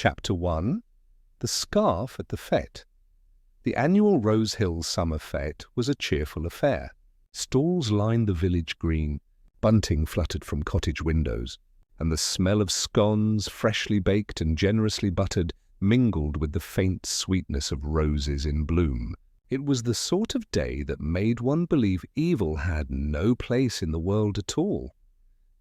Chapter 1. The Scarf at the Fête. The annual Rose Hill Summer Fête was a cheerful affair. Stalls lined the village green, bunting fluttered from cottage windows, and the smell of scones, freshly baked and generously buttered, mingled with the faint sweetness of roses in bloom. It was the sort of day that made one believe evil had no place in the world at all.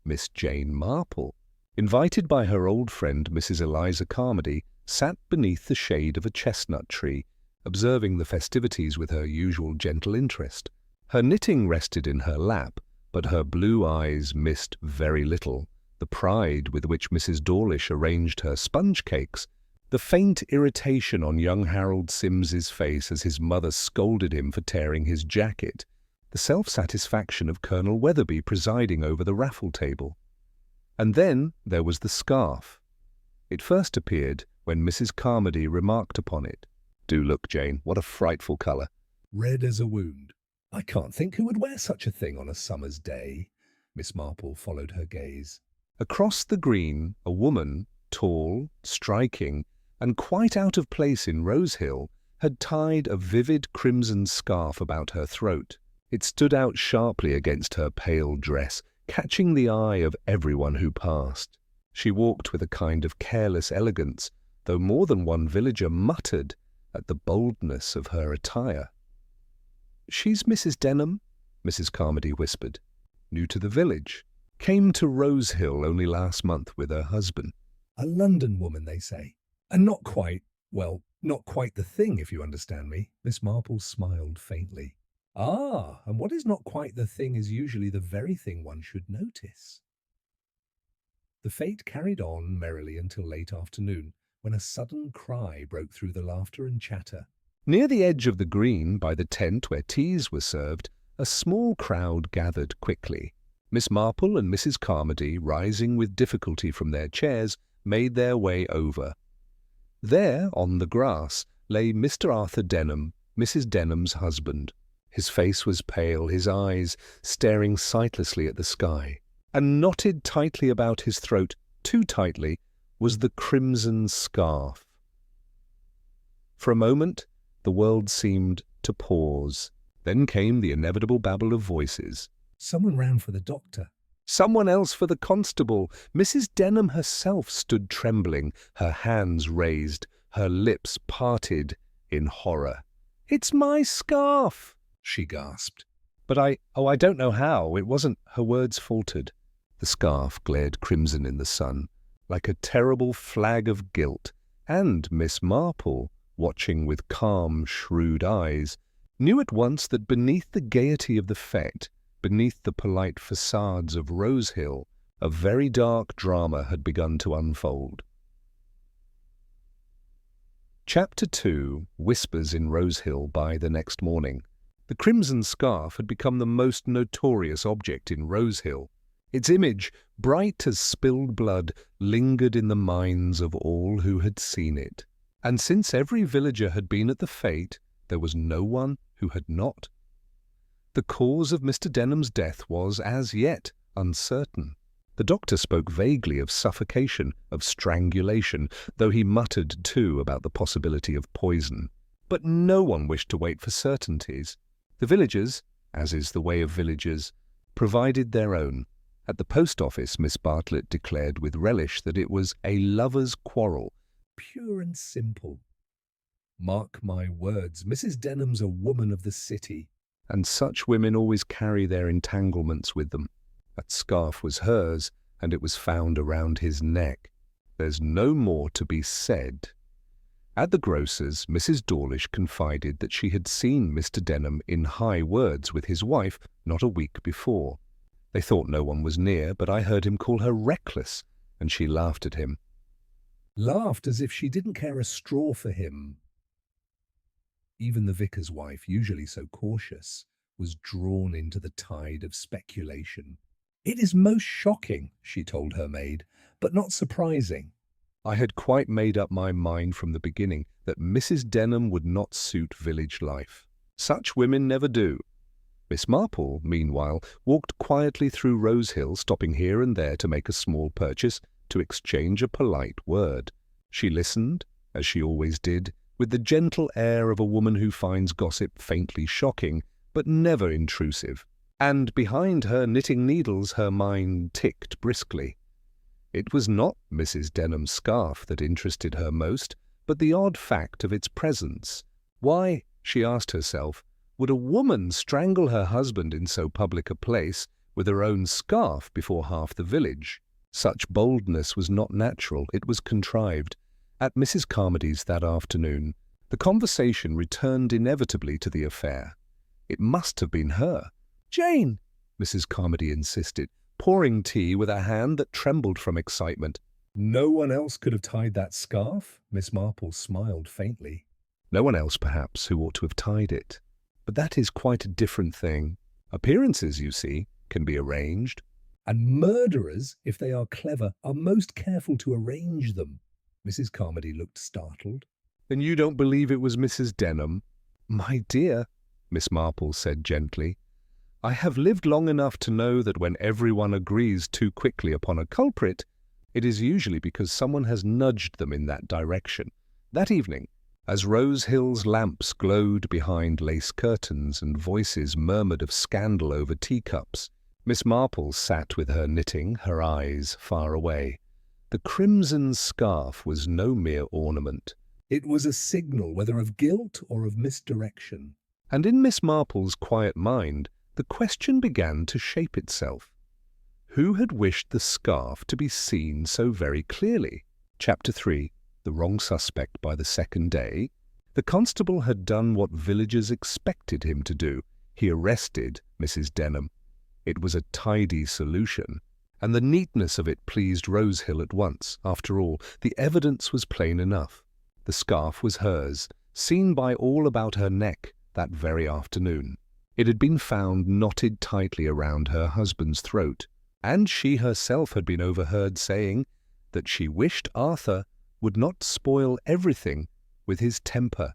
Miss Jane Marple, invited by her old friend Mrs. Eliza Carmody, sat beneath the shade of a chestnut tree, observing the festivities with her usual gentle interest. Her knitting rested in her lap, but her blue eyes missed very little the pride with which Mrs. Dawlish arranged her sponge cakes, the faint irritation on young Harold Sims's face as his mother scolded him for tearing his jacket, the self-satisfaction of Colonel Weatherby presiding over the raffle table. And then there was the scarf. It first appeared when Mrs. Carmody remarked upon it. "Do look, Jane, what a frightful colour. Red as a wound. I can't think who would wear such a thing on a summer's day." Miss Marple followed her gaze. Across the green, a woman, tall, striking, and quite out of place in Rose Hill, had tied a vivid crimson scarf about her throat. It stood out sharply against her pale dress, catching the eye of everyone who passed. She walked with a kind of careless elegance, though more than one villager muttered at the boldness of her attire. "She's Mrs. Denham," Mrs. Carmody whispered. "New to the village. Came to Rose Hill only last month with her husband. A London woman, they say. And not quite the thing, if you understand me." Miss Marple smiled faintly. "Ah, and what is not quite the thing is usually the very thing one should notice." The fete carried on merrily until late afternoon, when a sudden cry broke through the laughter and chatter. Near the edge of the green, by the tent where teas were served, a small crowd gathered quickly. Miss Marple and Mrs. Carmody, rising with difficulty from their chairs, made their way over. There, on the grass, lay Mr. Arthur Denham, Mrs. Denham's husband. His face was pale, his eyes staring sightlessly at the sky, and knotted tightly about his throat, too tightly, was the crimson scarf. For a moment, the world seemed to pause. Then came the inevitable babble of voices. Someone ran for the doctor. Someone else for the constable. Mrs. Denham herself stood trembling, her hands raised, her lips parted in horror. "It's my scarf!" she gasped. "But I don't know how. It wasn't—" Her words faltered. The scarf glared crimson in the sun, like a terrible flag of guilt, and Miss Marple, watching with calm, shrewd eyes, knew at once that beneath the gaiety of the fête, beneath the polite facades of Rose Hill, a very dark drama had begun to unfold. Chapter 2. Whispers in Rose Hill by the next morning. The crimson scarf had become the most notorious object in Rose Hill. Its image, bright as spilled blood, lingered in the minds of all who had seen it. And since every villager had been at the fête, there was no one who had not. The cause of Mr. Denham's death was, as yet, uncertain. The doctor spoke vaguely of suffocation, of strangulation, though he muttered, too, about the possibility of poison. But no one wished to wait for certainties. The villagers, as is the way of villagers, provided their own. At the post office, Miss Bartlett declared with relish that it was a lover's quarrel, pure and simple. "Mark my words, Mrs. Denham's a woman of the city, and such women always carry their entanglements with them. That scarf was hers, and it was found around his neck. There's no more to be said." At the grocer's, Mrs. Dawlish confided that she had seen Mr. Denham in high words with his wife not a week before. They thought no one was near, but I heard him call her reckless, and she laughed at him. Laughed as if she didn't care a straw for him. Even the vicar's wife, usually so cautious, was drawn into the tide of speculation. "It is most shocking," she told her maid, "but not surprising. I had quite made up my mind from the beginning that Mrs. Denham would not suit village life. Such women never do." Miss Marple, meanwhile, walked quietly through Rose Hill, stopping here and there to make a small purchase, to exchange a polite word. She listened, as she always did, with the gentle air of a woman who finds gossip faintly shocking, but never intrusive. And behind her knitting needles her mind ticked briskly. It was not Mrs. Denham's scarf that interested her most, but the odd fact of its presence. Why, she asked herself, would a woman strangle her husband in so public a place with her own scarf before half the village? Such boldness was not natural, it was contrived. At Mrs. Carmody's that afternoon, the conversation returned inevitably to the affair. It must have been her. "Jane," Mrs. Carmody insisted, pouring tea with a hand that trembled from excitement. "No one else could have tied that scarf?" Miss Marple smiled faintly. "No one else, perhaps, who ought to have tied it. But that is quite a different thing. Appearances, you see, can be arranged. And murderers, if they are clever, are most careful to arrange them." Mrs. Carmody looked startled. "Then you don't believe it was Mrs. Denham?" "My dear," Miss Marple said gently, "I have lived long enough to know that when everyone agrees too quickly upon a culprit, it is usually because someone has nudged them in that direction. That evening, as Rose Hill's lamps glowed behind lace curtains and voices murmured of scandal over teacups, Miss Marple sat with her knitting, her eyes far away. The crimson scarf was no mere ornament. It was a signal, whether of guilt or of misdirection. And in Miss Marple's quiet mind, the question began to shape itself. Who had wished the scarf to be seen so very clearly? Chapter 3. The wrong suspect by the second day. The constable had done what villagers expected him to do. He arrested Mrs. Denham. It was a tidy solution, and the neatness of it pleased Rose Hill at once. After all, the evidence was plain enough. The scarf was hers, seen by all about her neck that very afternoon. It had been found knotted tightly around her husband's throat, and she herself had been overheard saying that she wished Arthur would not spoil everything with his temper.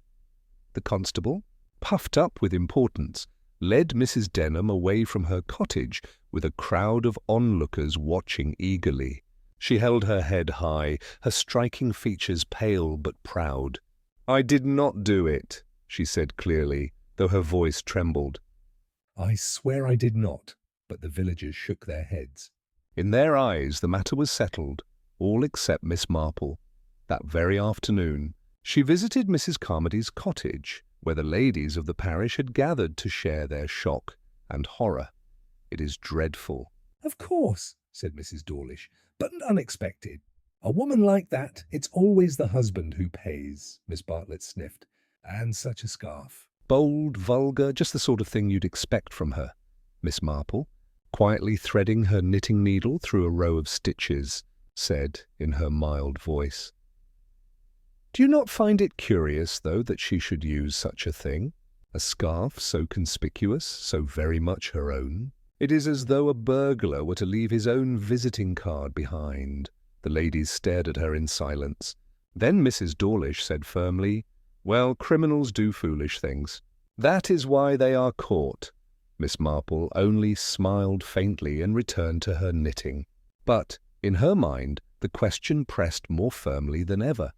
The constable, puffed up with importance, led Mrs. Denham away from her cottage with a crowd of onlookers watching eagerly. She held her head high, her striking features pale but proud. "I did not do it," she said clearly, though her voice trembled. "I swear I did not," but the villagers shook their heads. In their eyes the matter was settled, all except Miss Marple. That very afternoon she visited Mrs. Carmody's cottage, where the ladies of the parish had gathered to share their shock and horror. "It is dreadful." "Of course," said Mrs. Dawlish, "but unexpected. A woman like that, it's always the husband who pays," Miss Bartlett sniffed. "And such a scarf. Bold, vulgar, just the sort of thing you'd expect from her." Miss Marple, quietly threading her knitting needle through a row of stitches, said in her mild voice, "Do you not find it curious, though, that she should use such a thing? A scarf so conspicuous, so very much her own? It is as though a burglar were to leave his own visiting card behind." The ladies stared at her in silence. Then Mrs. Dawlish said firmly, "Well, criminals do foolish things. That is why they are caught." Miss Marple only smiled faintly and returned to her knitting. But, in her mind, the question pressed more firmly than ever.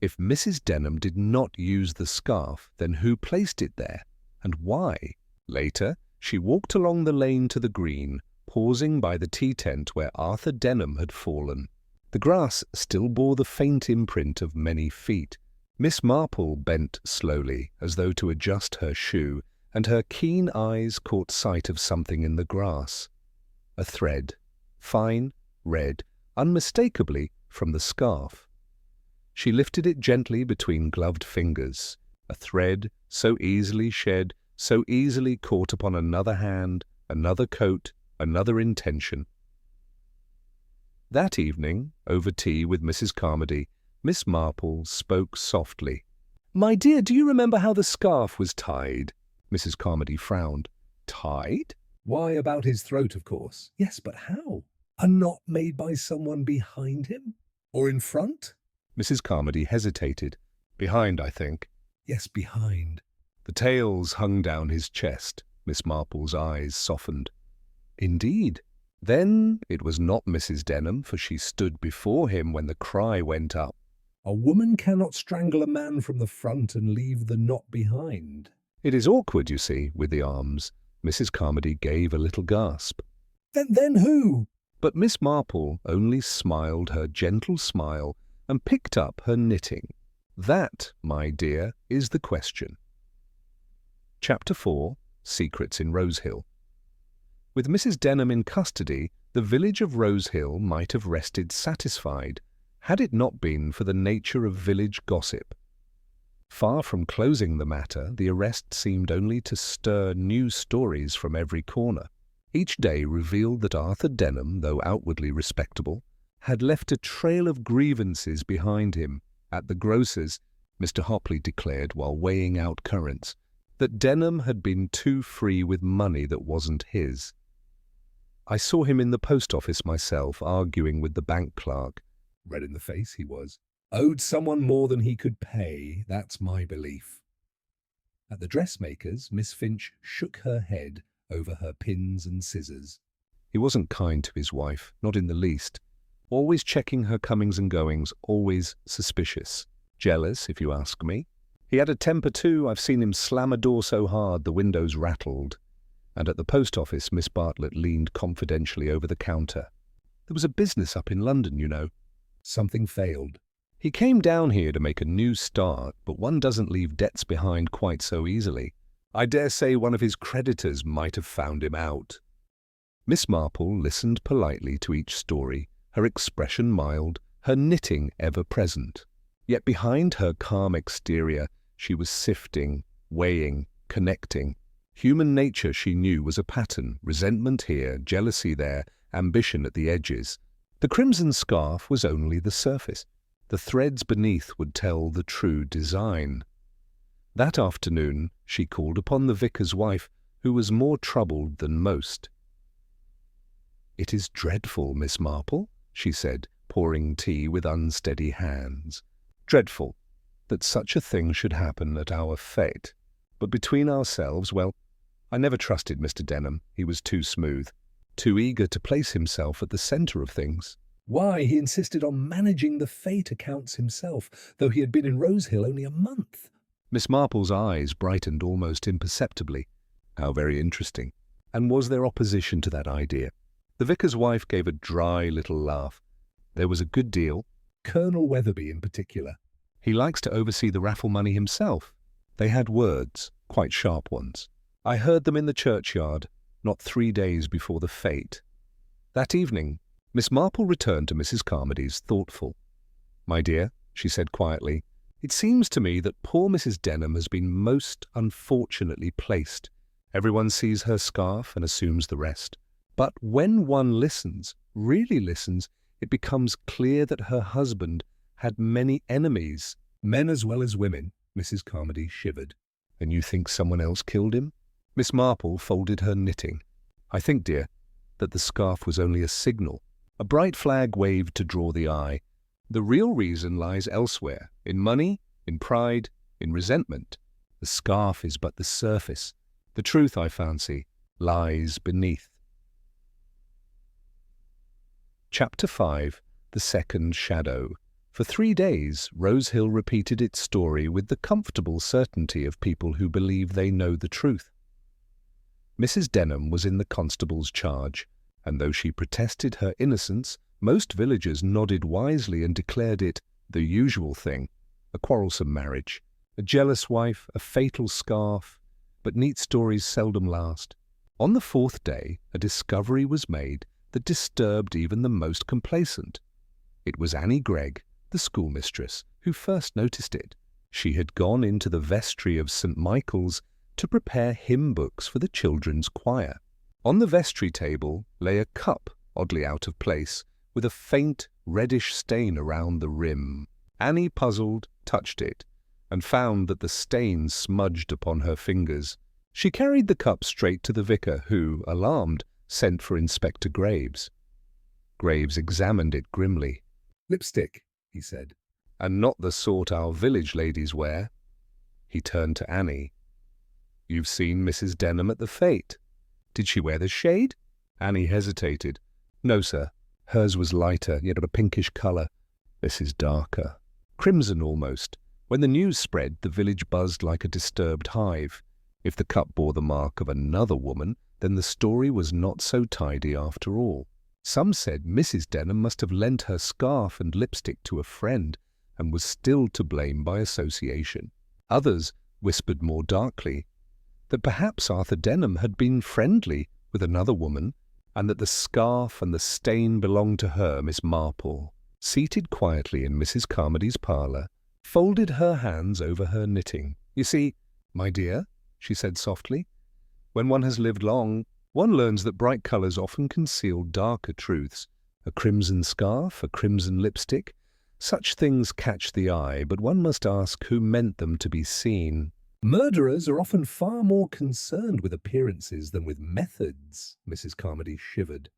If Mrs. Denham did not use the scarf, then who placed it there, and why? Later, she walked along the lane to the green, pausing by the tea tent where Arthur Denham had fallen. The grass still bore the faint imprint of many feet. Miss Marple bent slowly, as though to adjust her shoe, and her keen eyes caught sight of something in the grass. A thread, fine, red, unmistakably from the scarf. She lifted it gently between gloved fingers, a thread so easily shed, so easily caught upon another hand, another coat, another intention. That evening, over tea with Mrs. Carmody, Miss Marple spoke softly. "My dear, do you remember how the scarf was tied?" Mrs. Carmody frowned. "Tied? Why, about his throat, of course." "Yes, but how? A knot made by someone behind him? Or in front?" Mrs. Carmody hesitated. "Behind, I think." "Yes, behind." The tails hung down his chest. Miss Marple's eyes softened. "Indeed. Then it was not Mrs. Denham, for she stood before him when the cry went up." A woman cannot strangle a man from the front and leave the knot behind. It is awkward, you see, with the arms. Mrs. Carmody gave a little gasp. Then who? But Miss Marple only smiled her gentle smile and picked up her knitting. That, my dear, is the question. Chapter 4. Secrets in Rosehill. With Mrs. Denham in custody, the village of Rosehill might have rested satisfied, had it not been for the nature of village gossip. Far from closing the matter, the arrest seemed only to stir new stories from every corner. Each day revealed that Arthur Denham, though outwardly respectable, had left a trail of grievances behind him. At the grocer's, Mr. Hopley declared while weighing out currants, that Denham had been too free with money that wasn't his. I saw him in the post office myself, arguing with the bank clerk. Red in the face he was. Owed someone more than he could pay, that's my belief. At the dressmaker's, Miss Finch shook her head over her pins and scissors. He wasn't kind to his wife, not in the least. Always checking her comings and goings, always suspicious. Jealous, if you ask me. He had a temper too. I've seen him slam a door so hard the windows rattled. And at the post office, Miss Bartlett leaned confidentially over the counter. There was a business up in London, you know. Something failed. He came down here to make a new start, but one doesn't leave debts behind quite so easily. I dare say one of his creditors might have found him out. Miss Marple listened politely to each story, her expression mild, her knitting ever present. Yet behind her calm exterior she was sifting, weighing, connecting. Human nature, she knew, was a pattern, resentment here, jealousy there, ambition at the edges. The crimson scarf was only the surface. The threads beneath would tell the true design. That afternoon she called upon the vicar's wife, who was more troubled than most. "It is dreadful, Miss Marple," she said, pouring tea with unsteady hands. "Dreadful that such a thing should happen at our fete. But between ourselves, well, I never trusted Mr. Denham. He was too smooth, too eager to place himself at the centre of things." Why, he insisted on managing the fete accounts himself, though he had been in Rosehill only a month. Miss Marple's eyes brightened almost imperceptibly. How very interesting. And was there opposition to that idea? The vicar's wife gave a dry little laugh. There was a good deal. Colonel Weatherby in particular. He likes to oversee the raffle money himself. They had words, quite sharp ones. I heard them in the churchyard, not 3 days before the fete. That evening, Miss Marple returned to Mrs. Carmody's thoughtful. "My dear," she said quietly, "it seems to me that poor Mrs. Denham has been most unfortunately placed. Everyone sees her scarf and assumes the rest. But when one listens, really listens, it becomes clear that her husband had many enemies." Men as well as women, Mrs. Carmody shivered. "And you think someone else killed him?" Miss Marple folded her knitting. "I think, dear, that the scarf was only a signal. A bright flag waved to draw the eye. The real reason lies elsewhere, in money, in pride, in resentment. The scarf is but the surface. The truth, I fancy, lies beneath." Chapter 5. The Second Shadow. For 3 days, Rosehill repeated its story with the comfortable certainty of people who believe they know the truth. Mrs. Denham was in the constable's charge, and though she protested her innocence, most villagers nodded wisely and declared it the usual thing, a quarrelsome marriage, a jealous wife, a fatal scarf, but neat stories seldom last. On the 4th day, a discovery was made that disturbed even the most complacent. It was Annie Gregg, the schoolmistress, who first noticed it. She had gone into the vestry of St. Michael's to prepare hymn books for the children's choir. On the vestry table lay a cup, oddly out of place, with a faint reddish stain around the rim. Annie, puzzled, touched it, and found that the stain smudged upon her fingers. She carried the cup straight to the vicar, who, alarmed, sent for Inspector Graves. Graves examined it grimly. "Lipstick," he said. "And not the sort our village ladies wear." He turned to Annie. "You've seen Mrs. Denham at the fete. Did she wear the shade?" Annie hesitated. "No, sir. Hers was lighter, yet of a pinkish colour. This is darker. crimson almost. When the news spread, the village buzzed like a disturbed hive. If the cup bore the mark of another woman, then the story was not so tidy after all. Some said Mrs. Denham must have lent her scarf and lipstick to a friend and was still to blame by association. Others whispered more darkly that perhaps Arthur Denham had been friendly with another woman, and that the scarf and the stain belonged to her, Miss Marple. Seated quietly in Mrs. Carmody's parlour, folded her hands over her knitting. "You see, my dear," she said softly, "when one has lived long, one learns that bright colours often conceal darker truths. A crimson scarf, a crimson lipstick, such things catch the eye, but one must ask who meant them to be seen." "Murderers are often far more concerned with appearances than with methods," Mrs. Carmody shivered.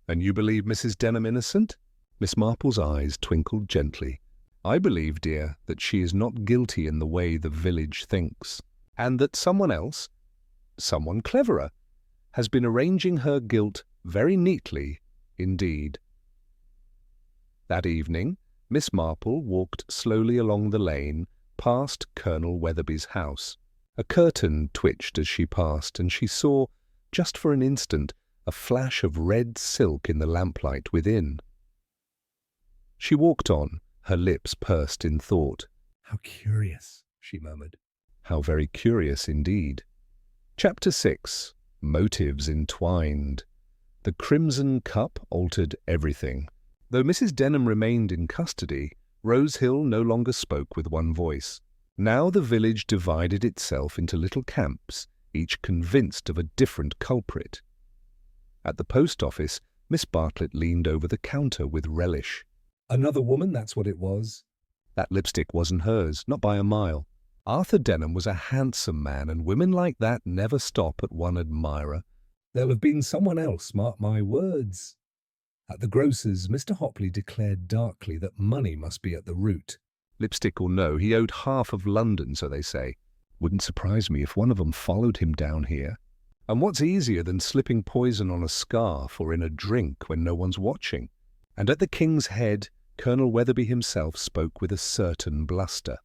"And you believe Mrs. Denham innocent?" Miss Marple's eyes twinkled gently. "I believe, dear, that she is not guilty in the way the village thinks, and that someone else, someone cleverer, has been arranging her guilt very neatly indeed." That evening, Miss Marple walked slowly along the lane past Colonel Weatherby's house. A curtain twitched as she passed, and she saw, just for an instant, a flash of red silk in the lamplight within. She walked on, her lips pursed in thought. "How curious," she murmured. How very curious indeed. Chapter 6. Motives entwined. The crimson cup altered everything. Though Mrs. Denham remained in custody, Rose Hill no longer spoke with one voice. Now the village divided itself into little camps, each convinced of a different culprit. At the post office, Miss Bartlett leaned over the counter with relish. "Another woman, that's what it was." That lipstick wasn't hers, not by a mile. Arthur Denham was a handsome man, and women like that never stop at one admirer. "There'll have been someone else, mark my words." At the grocer's, Mr. Hopley declared darkly that money must be at the root. Lipstick or no, he owed half of London, so they say. Wouldn't surprise me if one of them followed him down here. And what's easier than slipping poison on a scarf or in a drink when no one's watching? And at the King's Head, Colonel Weatherby himself spoke with a certain bluster.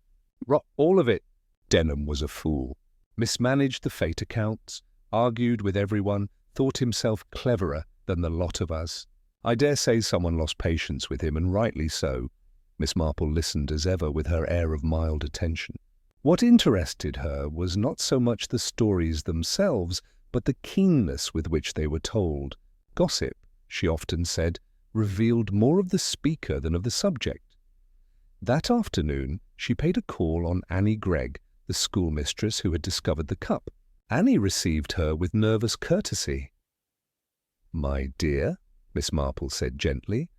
"Rot all of it." Denham was a fool. Mismanaged the fate accounts, argued with everyone, thought himself cleverer than the lot of us. I dare say someone lost patience with him, and rightly so. Miss Marple listened as ever with her air of mild attention. What interested her was not so much the stories themselves, but the keenness with which they were told. Gossip, she often said, revealed more of the speaker than of the subject. That afternoon she paid a call on Annie Gregg, the schoolmistress who had discovered the cup. Annie received her with nervous courtesy. "My dear," Miss Marple said gently,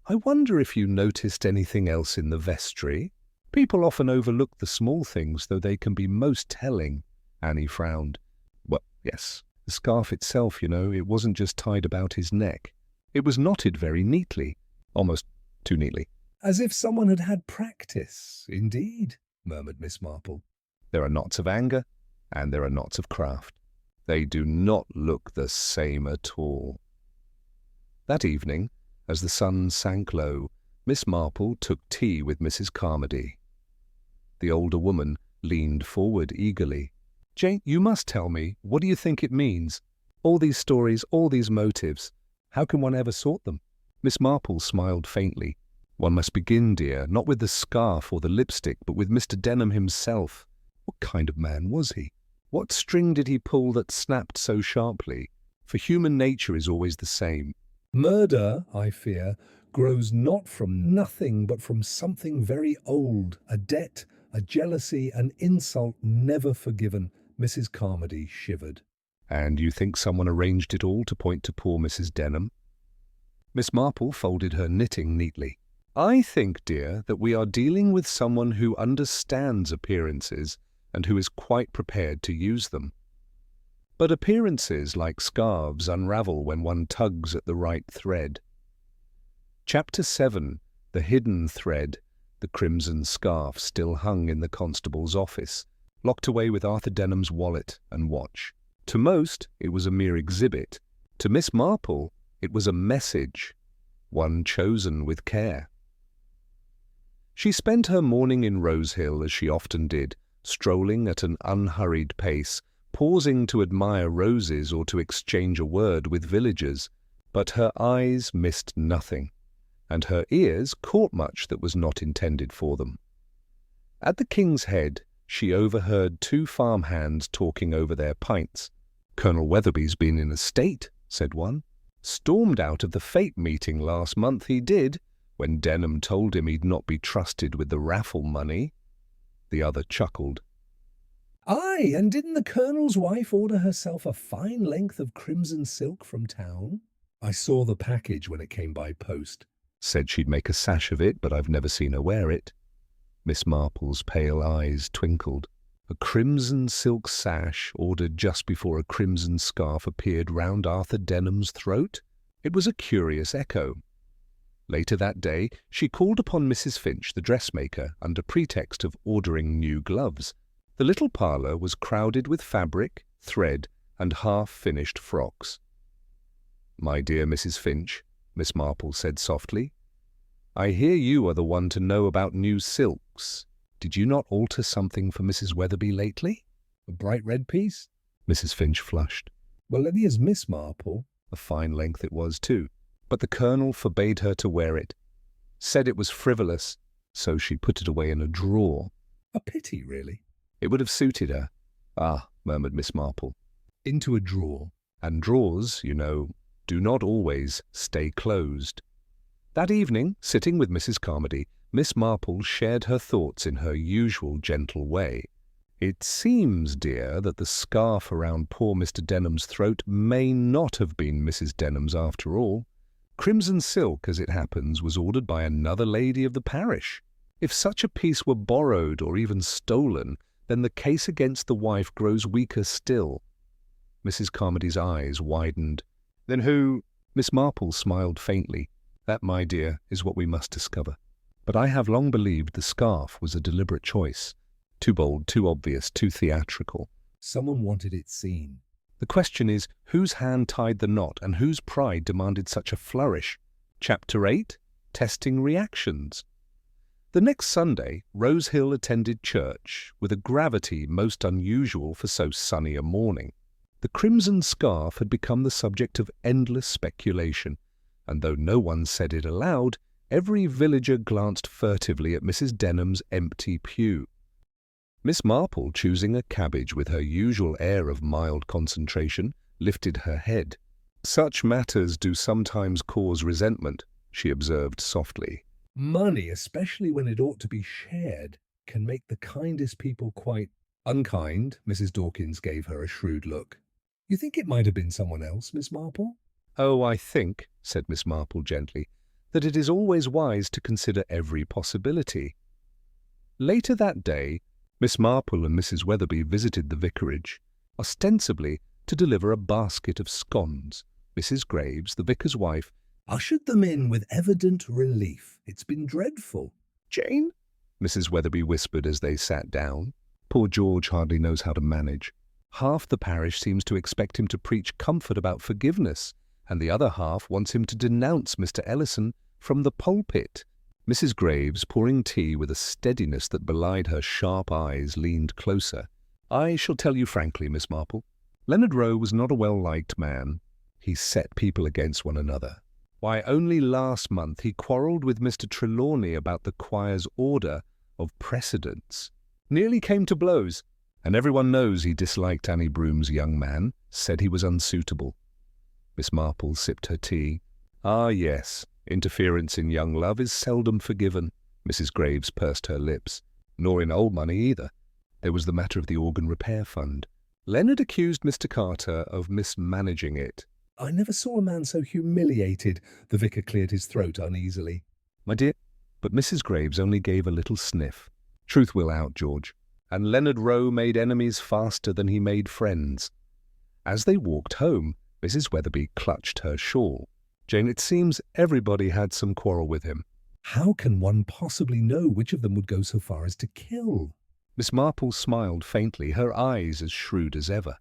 "I wonder if you noticed anything else in the vestry? People often overlook the small things, though they can be most telling." Annie frowned. "Well, yes, the scarf itself, it wasn't just tied about his neck. It was knotted very neatly, almost too neatly." "As if someone had had practice, indeed," murmured Miss Marple. "There are knots of anger, and there are knots of craft. They do not look the same at all." That evening, as the sun sank low, Miss Marple took tea with Mrs. Carmody. The older woman leaned forward eagerly. "Jane, you must tell me, what do you think it means? All these stories, all these motives. How can one ever sort them?" Miss Marple smiled faintly. "One must begin, dear, not with the scarf or the lipstick, but with Mr. Denham himself. What kind of man was he? What string did he pull that snapped so sharply? For human nature is always the same. Murder, I fear, grows not from nothing but from something very old, a debt, a jealousy, an insult never forgiven." Mrs. Carmody shivered. "And you think someone arranged it all to point to poor Mrs. Denham?" Miss Marple folded her knitting neatly. "I think, dear, that we are dealing with someone who understands appearances and who is quite prepared to use them. But appearances, like scarves, unravel when one tugs at the right thread." Chapter 7. The hidden thread. The crimson scarf still hung in the constable's office, locked away with Arthur Denham's wallet and watch. To most, it was a mere exhibit. To Miss Marple, it was a message, one chosen with care. She spent her morning in Rose Hill as she often did, strolling at an unhurried pace, pausing to admire roses or to exchange a word with villagers, but her eyes missed nothing, and her ears caught much that was not intended for them. At the King's Head, she overheard two farmhands talking over their pints. "Colonel Weatherby's been in a state," said one. "Stormed out of the fete meeting last month, he did, when Denham told him he'd not be trusted with the raffle money." The other chuckled. "Aye, and didn't the Colonel's wife order herself a fine length of crimson silk from town? I saw the package when it came by post." "Said she'd make a sash of it, but I've never seen her wear it." Miss Marple's pale eyes twinkled. A crimson silk sash ordered just before a crimson scarf appeared round Arthur Denham's throat? It was a curious echo. Later that day, she called upon Mrs. Finch, the dressmaker, under pretext of ordering new gloves. The little parlour was crowded with fabric, thread, and half-finished frocks. "My dear Mrs. Finch," Miss Marple said softly, "I hear you are the one to know about new silks. Did you not alter something for Mrs. Weatherby lately?" "A bright red piece?" Mrs. Finch flushed. "Well, it is Miss Marple." A fine length it was, too. But the Colonel forbade her to wear it. Said it was frivolous, so she put it away in a drawer. "A pity, really." "It would have suited her." "Ah," murmured Miss Marple. "Into a drawer." "And drawers, you know, do not always stay closed." That evening, sitting with Mrs. Carmody, Miss Marple shared her thoughts in her usual gentle way. "It seems, dear, that the scarf around poor Mr. Denham's throat may not have been Mrs. Denham's after all. Crimson silk, as it happens, was ordered by another lady of the parish. If such a piece were borrowed or even stolen, then the case against the wife grows weaker still." Mrs. Carmody's eyes widened. "Then who—" Miss Marple smiled faintly. "That, my dear, is what we must discover. But I have long believed the scarf was a deliberate choice. Too bold, too obvious, too theatrical. Someone wanted it seen." The question is, whose hand tied the knot and whose pride demanded such a flourish? Chapter 8, Testing Reactions. The next Sunday, Rose Hill attended church with a gravity most unusual for so sunny a morning. The crimson scarf had become the subject of endless speculation, and though no one said it aloud, every villager glanced furtively at Mrs. Denham's empty pew. Miss Marple, choosing a cabbage with her usual air of mild concentration, lifted her head. "Such matters do sometimes cause resentment," she observed softly. "Money, especially when it ought to be shared, can make the kindest people quite—" "Unkind." Mrs. Dawkins gave her a shrewd look. "You think it might have been someone else, Miss Marple?" "Oh, I think," said Miss Marple gently, "that it is always wise to consider every possibility." Later that day, Miss Marple and Mrs. Weatherby visited the vicarage, ostensibly to deliver a basket of scones. Mrs. Graves, the vicar's wife, ushered them in with evident relief. "It's been dreadful." "Jane," Mrs. Weatherby whispered as they sat down. "Poor George hardly knows how to manage. Half the parish seems to expect him to preach comfort about forgiveness, and the other half wants him to denounce Mr. Ellison from the pulpit." Mrs. Graves, pouring tea with a steadiness that belied her sharp eyes, leaned closer. "I shall tell you frankly, Miss Marple. Leonard Rowe was not a well-liked man. He set people against one another. Why, only last month he quarrelled with Mr. Trelawney about the choir's order of precedence. Nearly came to blows, and everyone knows he disliked Annie Broom's young man, said he was unsuitable." Miss Marple sipped her tea. "Ah, yes. Interference in young love is seldom forgiven." Mrs. Graves pursed her lips. "Nor in old money either. There was the matter of the organ repair fund. Leonard accused Mr. Carter of mismanaging it." "I never saw a man so humiliated." The vicar cleared his throat uneasily. "My dear," but Mrs. Graves only gave a little sniff. "Truth will out, George, and Leonard Rowe made enemies faster than he made friends." As they walked home, Mrs. Weatherby clutched her shawl. "Jane, it seems everybody had some quarrel with him." "How can one possibly know which of them would go so far as to kill?" Miss Marple smiled faintly, her eyes as shrewd as ever.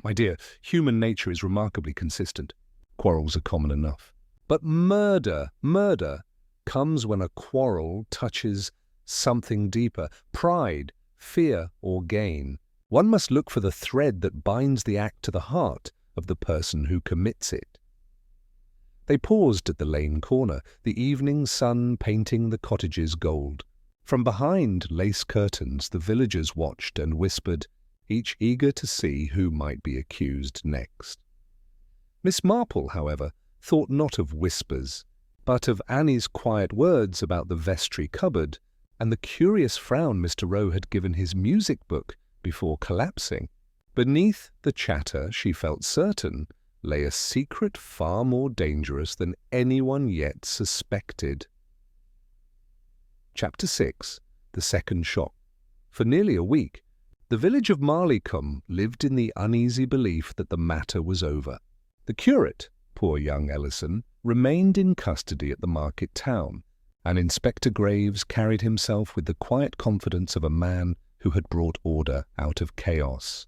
"My dear, human nature is remarkably consistent. Quarrels are common enough. But murder comes when a quarrel touches something deeper, pride, fear, or gain. One must look for the thread that binds the act to the heart of the person who commits it. They paused at the lane corner, the evening sun painting the cottages gold. From behind lace curtains the villagers watched and whispered, each eager to see who might be accused next. Miss Marple, however, thought not of whispers, but of Annie's quiet words about the vestry cupboard and the curious frown Mr. Rowe had given his music book before collapsing. Beneath the chatter, she felt certain, lay a secret far more dangerous than anyone yet suspected. Chapter 6. The Second Shock. For nearly a week, the village of Marleycombe lived in the uneasy belief that the matter was over. The curate, poor young Ellison, remained in custody at the market town, and Inspector Graves carried himself with the quiet confidence of a man who had brought order out of chaos.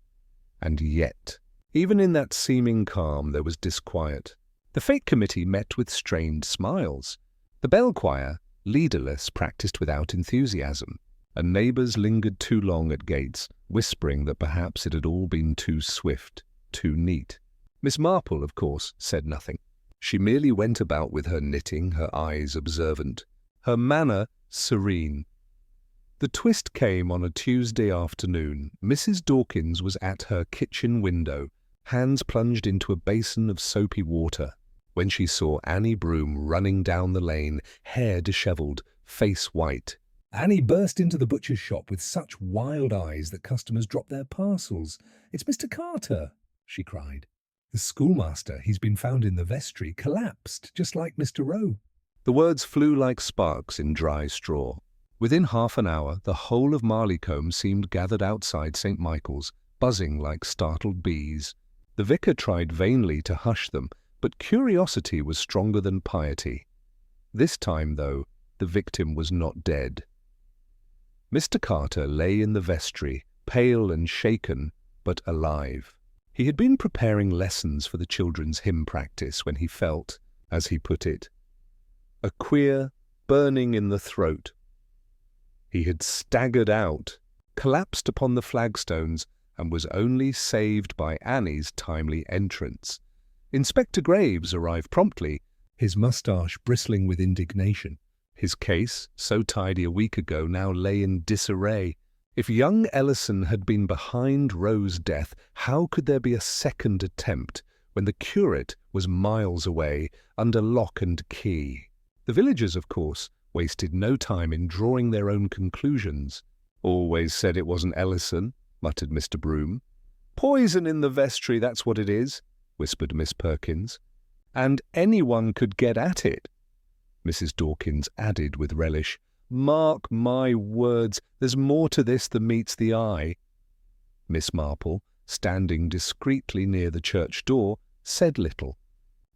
And yet, even in that seeming calm, there was disquiet. The Fete Committee met with strained smiles. The bell choir, leaderless, practiced without enthusiasm, and neighbours lingered too long at gates, whispering that perhaps it had all been too swift, too neat. Miss Marple, of course, said nothing. She merely went about with her knitting, her eyes observant, her manner serene. The twist came on a Tuesday afternoon. Mrs. Dawkins was at her kitchen window, hands plunged into a basin of soapy water, when she saw Annie Broom running down the lane, hair dishevelled, face white. Annie burst into the butcher's shop with such wild eyes that customers dropped their parcels. "It's Mr. Carter," she cried. "The schoolmaster, he's been found in the vestry, collapsed, just like Mr. Rowe." The words flew like sparks in dry straw. Within half an hour, the whole of Marleycombe seemed gathered outside St. Michael's, buzzing like startled bees. The vicar tried vainly to hush them, but curiosity was stronger than piety. This time, though, the victim was not dead. Mr. Carter lay in the vestry, pale and shaken, but alive. He had been preparing lessons for the children's hymn practice when he felt, as he put it, a queer burning in the throat. He had staggered out, collapsed upon the flagstones, and was only saved by Annie's timely entrance. Inspector Graves arrived promptly, his moustache bristling with indignation. His case, so tidy a week ago, now lay in disarray. If young Ellison had been behind Rowe's death, how could there be a second attempt when the curate was miles away, under lock and key? The villagers, of course, wasted no time in drawing their own conclusions. "Always said it wasn't Ellison," muttered Mr. Broom. "Poison in the vestry, that's what it is," whispered Miss Perkins. "And anyone could get at it," Mrs. Dawkins added with relish. "Mark my words, there's more to this than meets the eye." Miss Marple, standing discreetly near the church door, said little,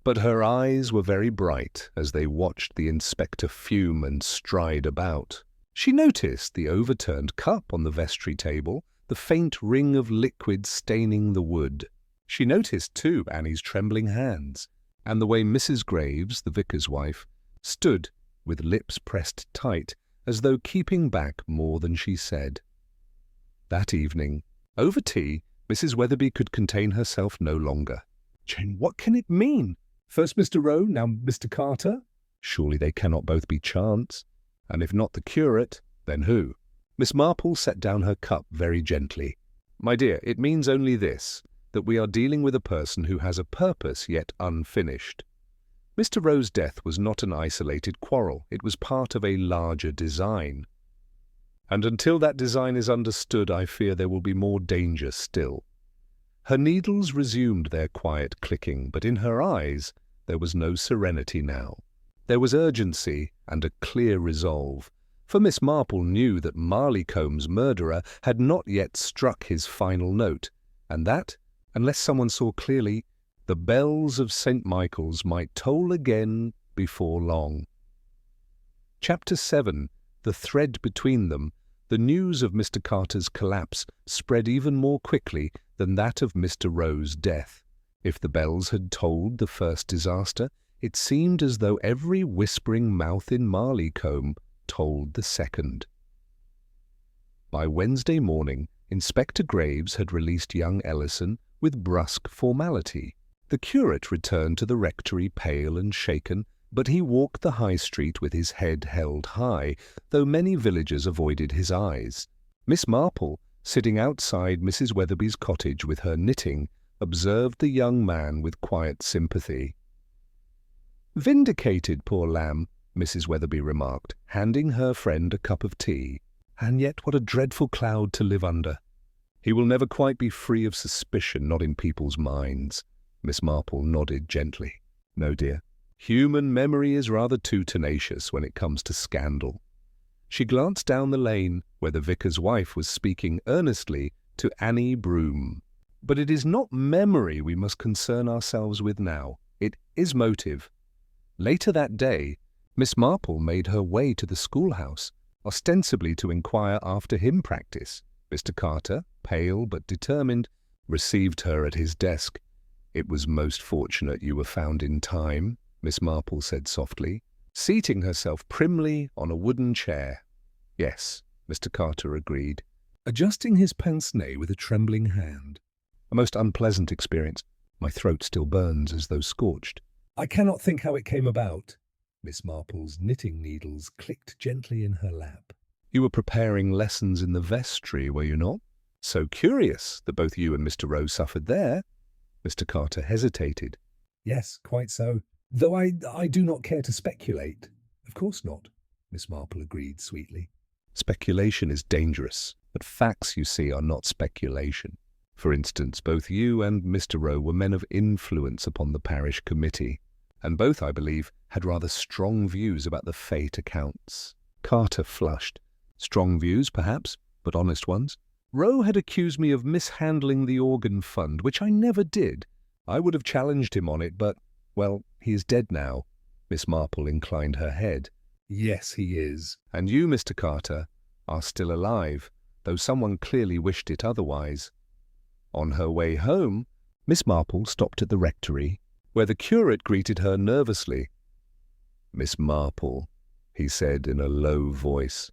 but her eyes were very bright as they watched the inspector fume and stride about. She noticed the overturned cup on the vestry table, the faint ring of liquid staining the wood. She noticed, too, Annie's trembling hands, and the way Mrs. Graves, the vicar's wife, stood with lips pressed tight, as though keeping back more than she said. That evening, over tea, Mrs. Weatherby could contain herself no longer. "Jane, what can it mean? First Mr. Rowe, now Mr. Carter? Surely they cannot both be chance. And if not the curate, then who?" Miss Marple set down her cup very gently. "My dear, it means only this, that we are dealing with a person who has a purpose yet unfinished. Mr. Rowe's death was not an isolated quarrel. It was part of a larger design. And until that design is understood, I fear there will be more danger still." Her needles resumed their quiet clicking, but in her eyes there was no serenity now. There was urgency and a clear resolve, for Miss Marple knew that Marleycombe's murderer had not yet struck his final note, and that, unless someone saw clearly, the bells of St. Michael's might toll again before long. Chapter 7. The thread between them. The news of Mr. Carter's collapse spread even more quickly than that of Mr. Rowe's death. If the bells had tolled the first disaster, it seemed as though every whispering mouth in Marleycombe told the second. By Wednesday morning, Inspector Graves had released young Ellison with brusque formality. The curate returned to the rectory pale and shaken, but he walked the high street with his head held high, though many villagers avoided his eyes. Miss Marple, sitting outside Mrs. Weatherby's cottage with her knitting, observed the young man with quiet sympathy. "Vindicated, poor lamb," Mrs. Weatherby remarked, handing her friend a cup of tea. "And yet what a dreadful cloud to live under." "He will never quite be free of suspicion, not in people's minds." Miss Marple nodded gently. "No, dear. Human memory is rather too tenacious when it comes to scandal." She glanced down the lane, where the vicar's wife was speaking earnestly to Annie Broom. "But it is not memory we must concern ourselves with now. It is motive." Later that day, Miss Marple made her way to the schoolhouse, ostensibly to inquire after hymn practice. Mr. Carter, pale but determined, received her at his desk. "It was most fortunate you were found in time," Miss Marple said softly, seating herself primly on a wooden chair. "Yes," Mr. Carter agreed, adjusting his pince-nez with a trembling hand. "A most unpleasant experience. My throat still burns as though scorched." "I cannot think how it came about." Miss Marple's knitting needles clicked gently in her lap. "You were preparing lessons in the vestry, were you not? So curious that both you and Mr. Rowe suffered there." Mr. Carter hesitated. "Yes, quite so. Though I do not care to speculate." "Of course not," Miss Marple agreed sweetly. "Speculation is dangerous, but facts, you see, are not speculation. For instance, both you and Mr. Rowe were men of influence upon the parish committee, and both, I believe, had rather strong views about the fate accounts." Carter flushed. "Strong views, perhaps, but honest ones. Rowe had accused me of mishandling the organ fund, which I never did. I would have challenged him on it, but, well, he is dead now." Miss Marple inclined her head. "Yes, he is." "And you, Mr. Carter, are still alive, though someone clearly wished it otherwise." On her way home, Miss Marple stopped at the rectory, where the curate greeted her nervously. "Miss Marple," he said in a low voice,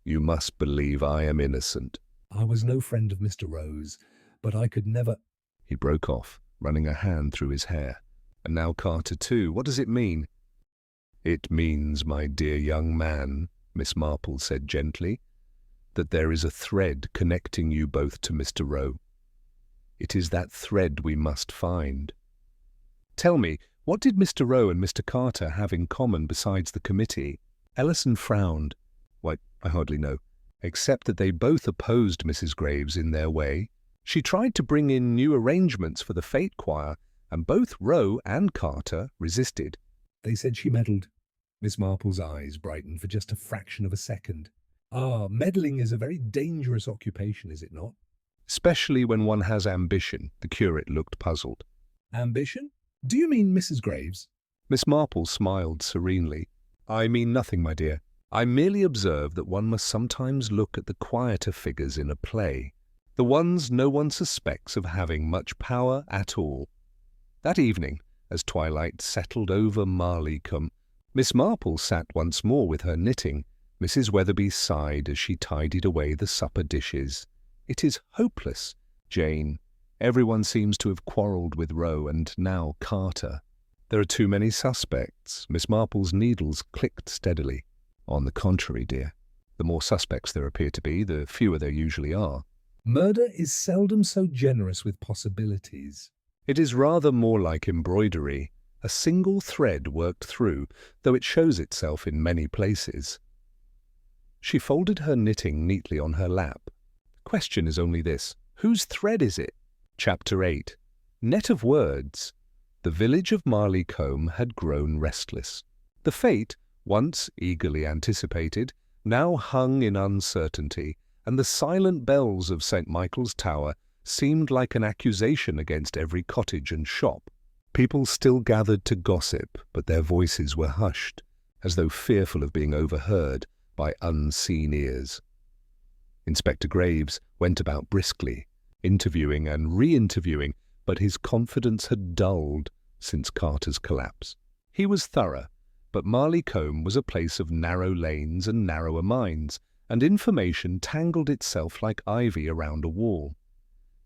"you must believe I am innocent." "I was no friend of Mr. Rowe's, but I could never—" He broke off, running a hand through his hair. "And now Carter too. What does it mean?" "It means, my dear young man," Miss Marple said gently, "that there is a thread connecting you both to Mr. Rowe. It is that thread we must find. Tell me, what did Mr. Rowe and Mr. Carter have in common besides the committee?" Ellison frowned. "Why, I hardly know, except that they both opposed Mrs. Graves in their way. She tried to bring in new arrangements for the fete choir, and both Rowe and Carter resisted." "They said she meddled." Miss Marple's eyes brightened for just a fraction of a second. "Ah, meddling is a very dangerous occupation, is it not?" "Especially when one has ambition." The curate looked puzzled. "Ambition? Do you mean Mrs. Graves?" Miss Marple smiled serenely. "I mean nothing, my dear. I merely observe that one must sometimes look at the quieter figures in a play, the ones no one suspects of having much power at all." That evening, as twilight settled over Marleycombe, Miss Marple sat once more with her knitting. Mrs. Weatherby sighed as she tidied away the supper dishes. "It is hopeless, Jane. Everyone seems to have quarrelled with Rowe and now Carter. There are too many suspects." Miss Marple's needles clicked steadily. "On the contrary, dear, the more suspects there appear to be, the fewer there usually are." "Murder is seldom so generous with possibilities." "It is rather more like embroidery, a single thread worked through, though it shows itself in many places." She folded her knitting neatly on her lap. "The question is only this: whose thread is it?" Chapter 8. Net of words. The village of Marleycombe had grown restless. The fete, once eagerly anticipated, now hung in uncertainty, and the silent bells of St. Michael's Tower seemed like an accusation against every cottage and shop. People still gathered to gossip, but their voices were hushed, as though fearful of being overheard by unseen ears. Inspector Graves went about briskly, interviewing and re-interviewing, but his confidence had dulled since Carter's collapse. He was thorough, but Marleycombe was a place of narrow lanes and narrower minds, and information tangled itself like ivy around a wall.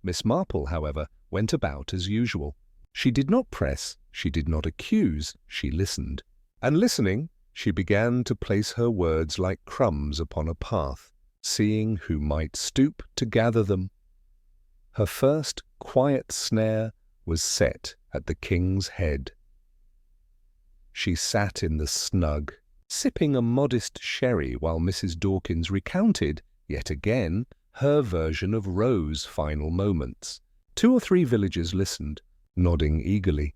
Miss Marple, however, went about as usual. She did not press, she did not accuse, she listened. And listening, she began to place her words like crumbs upon a path, seeing who might stoop to gather them. Her first quiet snare was set at the king's head. She sat in the snug, sipping a modest sherry while Mrs. Dawkins recounted, yet again, her version of Roe's final moments. 2 or 3 villagers listened, nodding eagerly.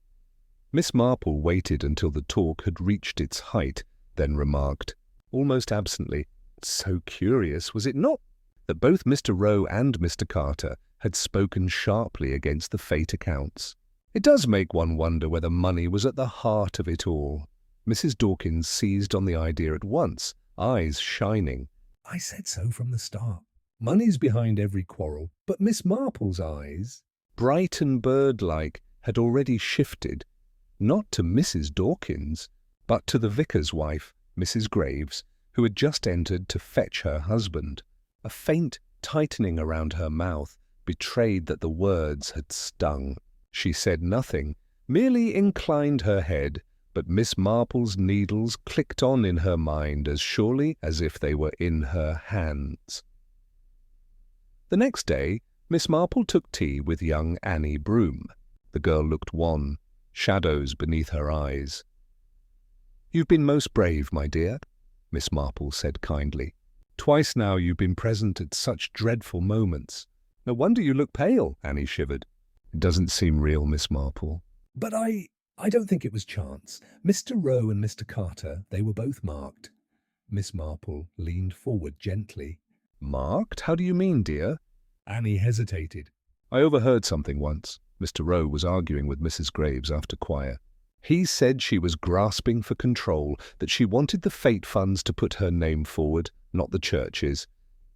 Miss Marple waited until the talk had reached its height, then remarked, almost absently, "So curious, was it not, that both Mr. Roe and Mr. Carter had spoken sharply against the fate accounts? It does make one wonder whether money was at the heart of it all." Mrs. Dawkins seized on the idea at once, eyes shining. "I said so from the start. Money's behind every quarrel, but Miss Marple's eyes—" bright and bird-like, had already shifted, not to Mrs. Dawkins, but to the vicar's wife, Mrs. Graves, who had just entered to fetch her husband. A faint tightening around her mouth betrayed that the words had stung. She said nothing, merely inclined her head, but Miss Marple's needles clicked on in her mind as surely as if they were in her hands. The next day, Miss Marple took tea with young Annie Broom. The girl looked wan, shadows beneath her eyes. "You've been most brave, my dear," Miss Marple said kindly. "Twice now you've been present at such dreadful moments. No wonder you look pale," Annie shivered. "It doesn't seem real, Miss Marple." "But I don't think it was chance. Mr. Roe and Mr. Carter, they were both marked." Miss Marple leaned forward gently. "Marked? How do you mean, dear?" Annie hesitated. "I overheard something once." Mr. Roe was arguing with Mrs. Graves after choir. "He said she was grasping for control, that she wanted the fate funds to put her name forward, not the church's.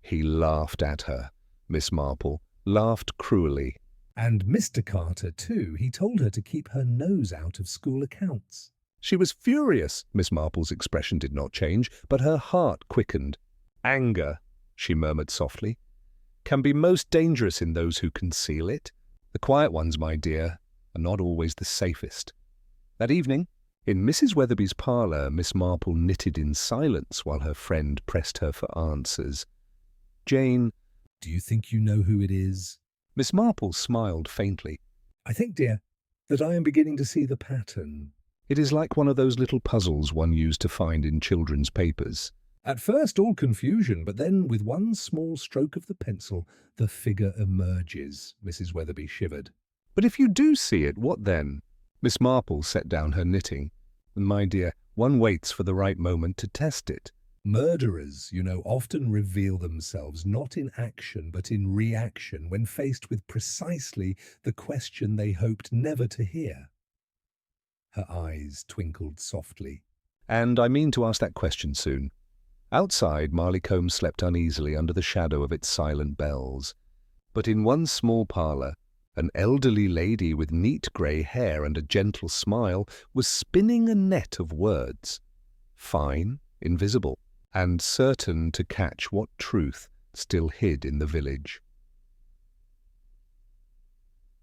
He laughed at her." Miss Marple laughed cruelly. "And Mr. Carter, too. He told her to keep her nose out of school accounts." She was furious. Miss Marple's expression did not change, but her heart quickened. "Anger," she murmured softly, "can be most dangerous in those who conceal it. The quiet ones, my dear, are not always the safest." That evening, in Mrs. Weatherby's parlour, Miss Marple knitted in silence while her friend pressed her for answers. "Jane—" "Do you think you know who it is?" Miss Marple smiled faintly. "I think, dear, that I am beginning to see the pattern." It is like one of those little puzzles one used to find in children's papers. At first all confusion, but then with one small stroke of the pencil, the figure emerges. Mrs. Weatherby shivered. "But if you do see it, what then?" Miss Marple set down her knitting. "My dear, one waits for the right moment to test it." "Murderers, you know, often reveal themselves not in action but in reaction when faced with precisely the question they hoped never to hear." Her eyes twinkled softly. "And I mean to ask that question soon." Outside, Marleycombe slept uneasily under the shadow of its silent bells. But in one small parlour, an elderly lady with neat grey hair and a gentle smile was spinning a net of words, fine, invisible, and certain to catch what truth still hid in the village.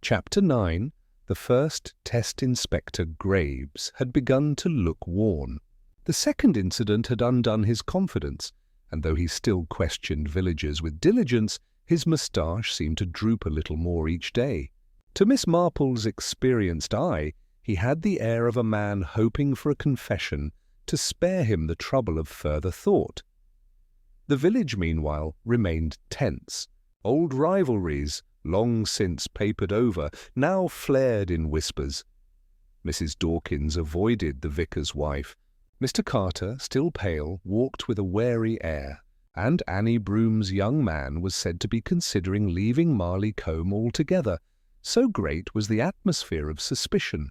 Chapter 9. The first Test Inspector Graves had begun to look worn. The second incident had undone his confidence, and though he still questioned villagers with diligence, his moustache seemed to droop a little more each day. To Miss Marple's experienced eye, he had the air of a man hoping for a confession to spare him the trouble of further thought. The village, meanwhile, remained tense. Old rivalries, long since papered over, now flared in whispers. Mrs. Dawkins avoided the vicar's wife. Mr. Carter, still pale, walked with a wary air, and Annie Broom's young man was said to be considering leaving Marleycombe altogether. So great was the atmosphere of suspicion.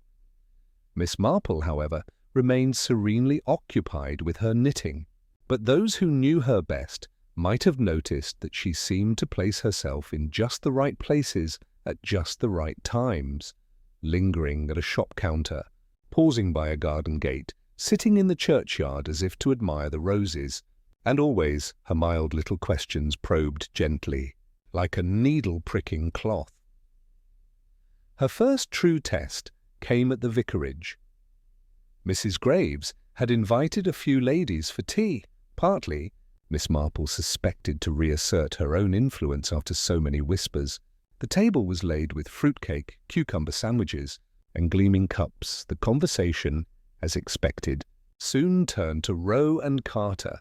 Miss Marple, however, remained serenely occupied with her knitting, but those who knew her best might have noticed that she seemed to place herself in just the right places at just the right times, lingering at a shop counter, pausing by a garden gate, sitting in the churchyard as if to admire the roses, And always her mild little questions probed gently, like a needle-pricking cloth. Her first true test came at the vicarage. Mrs. Graves had invited a few ladies for tea, partly, Miss Marple suspected, to reassert her own influence after so many whispers. The table was laid with fruitcake, cucumber sandwiches, and gleaming cups. The conversation, as expected, soon turned to Rowe and Carter.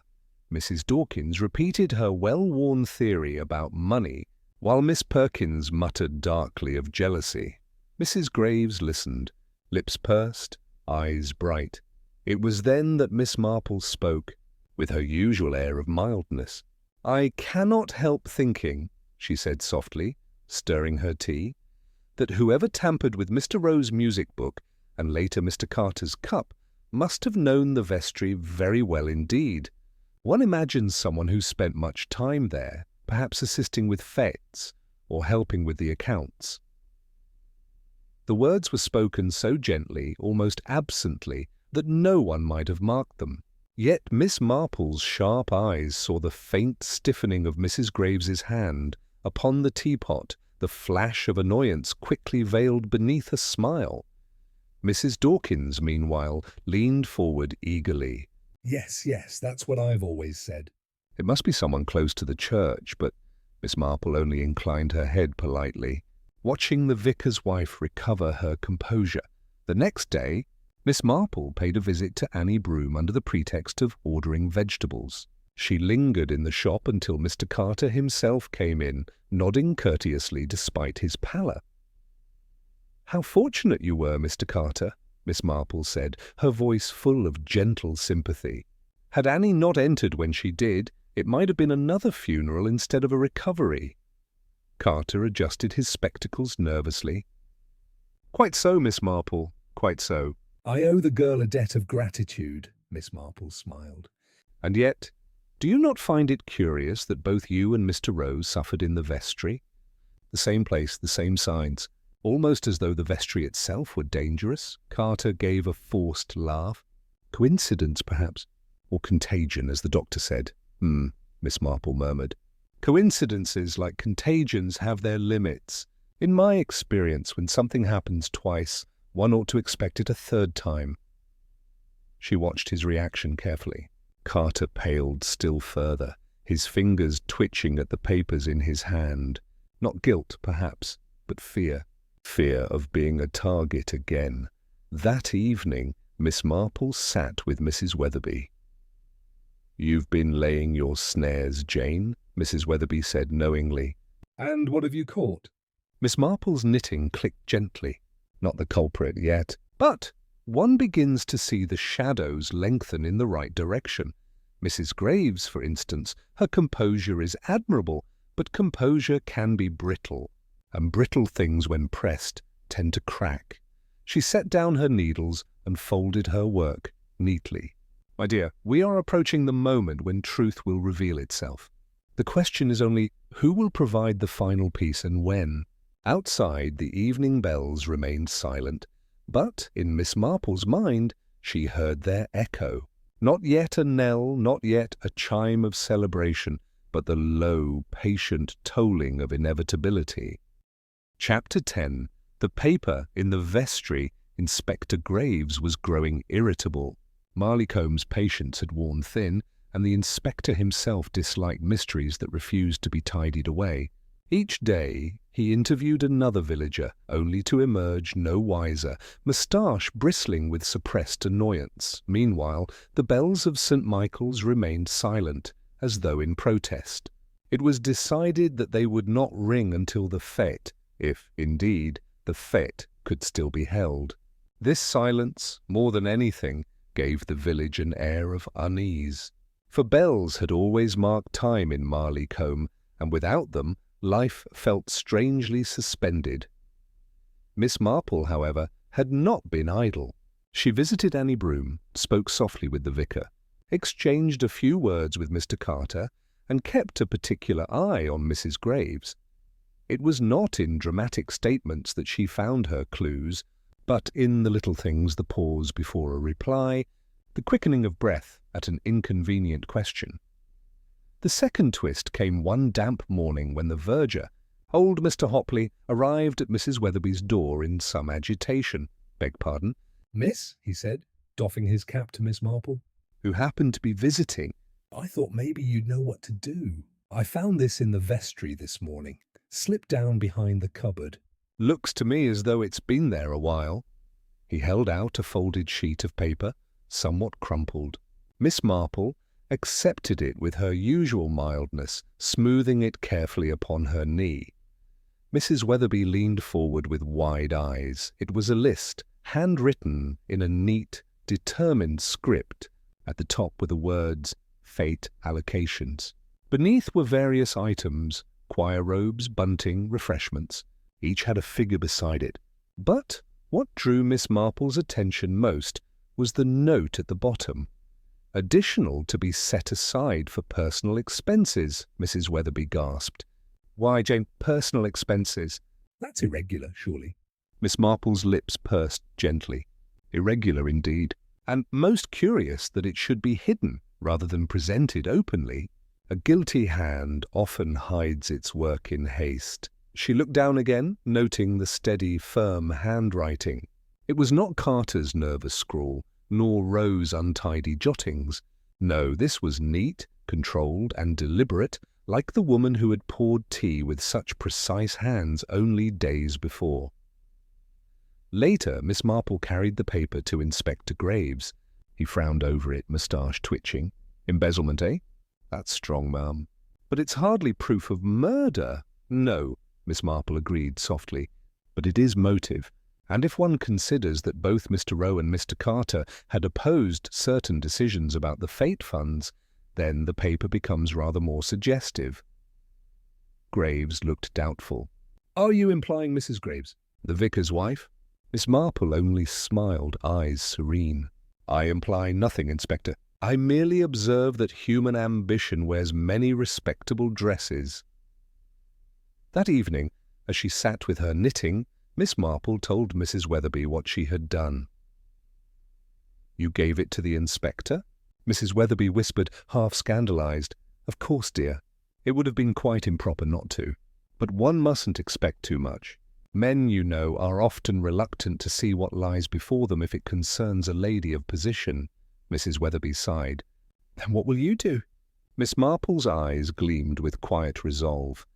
Mrs. Dawkins repeated her well-worn theory about money, while Miss Perkins muttered darkly of jealousy. Mrs. Graves listened, lips pursed, eyes bright. It was then that Miss Marple spoke, with her usual air of mildness. "I cannot help thinking," she said softly, stirring her tea, "that whoever tampered with Mr. Rowe's music book and later Mr. Carter's cup must have known the vestry very well indeed. One imagines someone who spent much time there, perhaps assisting with fêtes or helping with the accounts." The words were spoken so gently, almost absently, that no one might have marked them. Yet Miss Marple's sharp eyes saw the faint stiffening of Mrs. Graves's hand upon the teapot, the flash of annoyance quickly veiled beneath a smile. Mrs. Dawkins, meanwhile, leaned forward eagerly. Yes, yes, that's what I've always said." It must be someone close to the church, but Miss Marple only inclined her head politely, watching the vicar's wife recover her composure. The next day, Miss Marple paid a visit to Annie Broom under the pretext of ordering vegetables. She lingered in the shop until Mr. Carter himself came in, nodding courteously despite his pallor. "How fortunate you were, Mr. Carter," Miss Marple said, her voice full of gentle sympathy. "Had Annie not entered when she did, it might have been another funeral instead of a recovery." Carter adjusted his spectacles nervously. "Quite so, Miss Marple, quite so." "I owe the girl a debt of gratitude," Miss Marple smiled. "And yet, do you not find it curious that both you and Mr. Rowe suffered in the vestry? The same place, the same signs, almost as though the vestry itself were dangerous." Carter gave a forced laugh. "Coincidence, perhaps, or contagion, as the doctor said." Miss Marple murmured. "Coincidences, like contagions, have their limits. In my experience, when something happens twice, one ought to expect it a third time." She watched his reaction carefully. Carter paled still further, his fingers twitching at the papers in his hand. Not guilt, perhaps, but fear. Fear of being a target again. That evening, Miss Marple sat with Mrs. Weatherby. "You've been laying your snares, Jane," Mrs. Weatherby said knowingly. "And what have you caught?" Miss Marple's knitting clicked gently. "Not the culprit yet, but one begins to see the shadows lengthen in the right direction. Mrs. Graves, for instance, her composure is admirable, but composure can be brittle, and brittle things, when pressed, tend to crack." She set down her needles and folded her work neatly. "My dear, we are approaching the moment when truth will reveal itself. The question is only who will provide the final piece and when." Outside, the evening bells remained silent, but in Miss Marple's mind she heard their echo. Not yet a knell, not yet a chime of celebration, but the low, patient tolling of inevitability. Chapter 10. The paper in the vestry. Inspector Graves was growing irritable. Marleycomb's patience had worn thin, and the inspector himself disliked mysteries that refused to be tidied away. Each day he interviewed another villager, only to emerge no wiser, moustache bristling with suppressed annoyance. Meanwhile, the bells of St. Michael's remained silent, as though in protest. It was decided that they would not ring until the fête, if, indeed, the fête could still be held. This silence, more than anything, gave the village an air of unease. For bells had always marked time in Marleycombe, and without them life felt strangely suspended. Miss Marple, however, had not been idle. She visited Annie Broom, spoke softly with the vicar, exchanged a few words with Mr. Carter, and kept a particular eye on Mrs. Graves. It was not in dramatic statements that she found her clues, but in the little things, the pause before a reply, the quickening of breath at an inconvenient question. The second twist came one damp morning when the verger, old Mr. Hopley, arrived at Mrs. Weatherby's door in some agitation. "Beg pardon?" "Miss," he said, doffing his cap to Miss Marple, who happened to be visiting. "I thought maybe you'd know what to do. I found this in the vestry this morning, slipped down behind the cupboard." "Looks to me as though it's been there a while." He held out a folded sheet of paper, somewhat crumpled. Miss Marple accepted it with her usual mildness, smoothing it carefully upon her knee. Mrs. Weatherby leaned forward with wide eyes. It was a list, handwritten in a neat, determined script. At the top were the words, "Fate Allocations." Beneath were various items, choir robes, bunting, refreshments. Each had a figure beside it. But what drew Miss Marple's attention most was the note at the bottom. "Additional to be set aside for personal expenses," Mrs. Weatherby gasped. "Why, Jane, personal expenses?" "That's irregular, surely." Miss Marple's lips pursed gently. Irregular indeed, and most curious that it should be hidden rather than presented openly. A guilty hand often hides its work in haste. She looked down again, noting the steady, firm handwriting. It was not Carter's nervous scrawl, nor Rose's untidy jottings. No, this was neat, controlled, and deliberate, like the woman who had poured tea with such precise hands only days before. Later, Miss Marple carried the paper to Inspector Graves. He frowned over it, moustache twitching. "Embezzlement, eh? That's strong, ma'am. But it's hardly proof of murder." "No," Miss Marple agreed softly, "but it is motive. And if one considers that both Mr. Rowe and Mr. Carter had opposed certain decisions about the fate funds, then the paper becomes rather more suggestive." Graves looked doubtful. "Are you implying Mrs. Graves, the vicar's wife?" Miss Marple only smiled, eyes serene. "I imply nothing, Inspector. I merely observe that human ambition wears many respectable dresses." That evening, as she sat with her knitting, Miss Marple told Mrs. Weatherby what she had done. "You gave it to the inspector?" Mrs. Weatherby whispered, half scandalized. "Of course, dear. It would have been quite improper not to. But one mustn't expect too much. Men, you know, are often reluctant to see what lies before them if it concerns a lady of position." Mrs. Weatherby sighed. "Then what will you do?" Miss Marple's eyes gleamed with quiet resolve.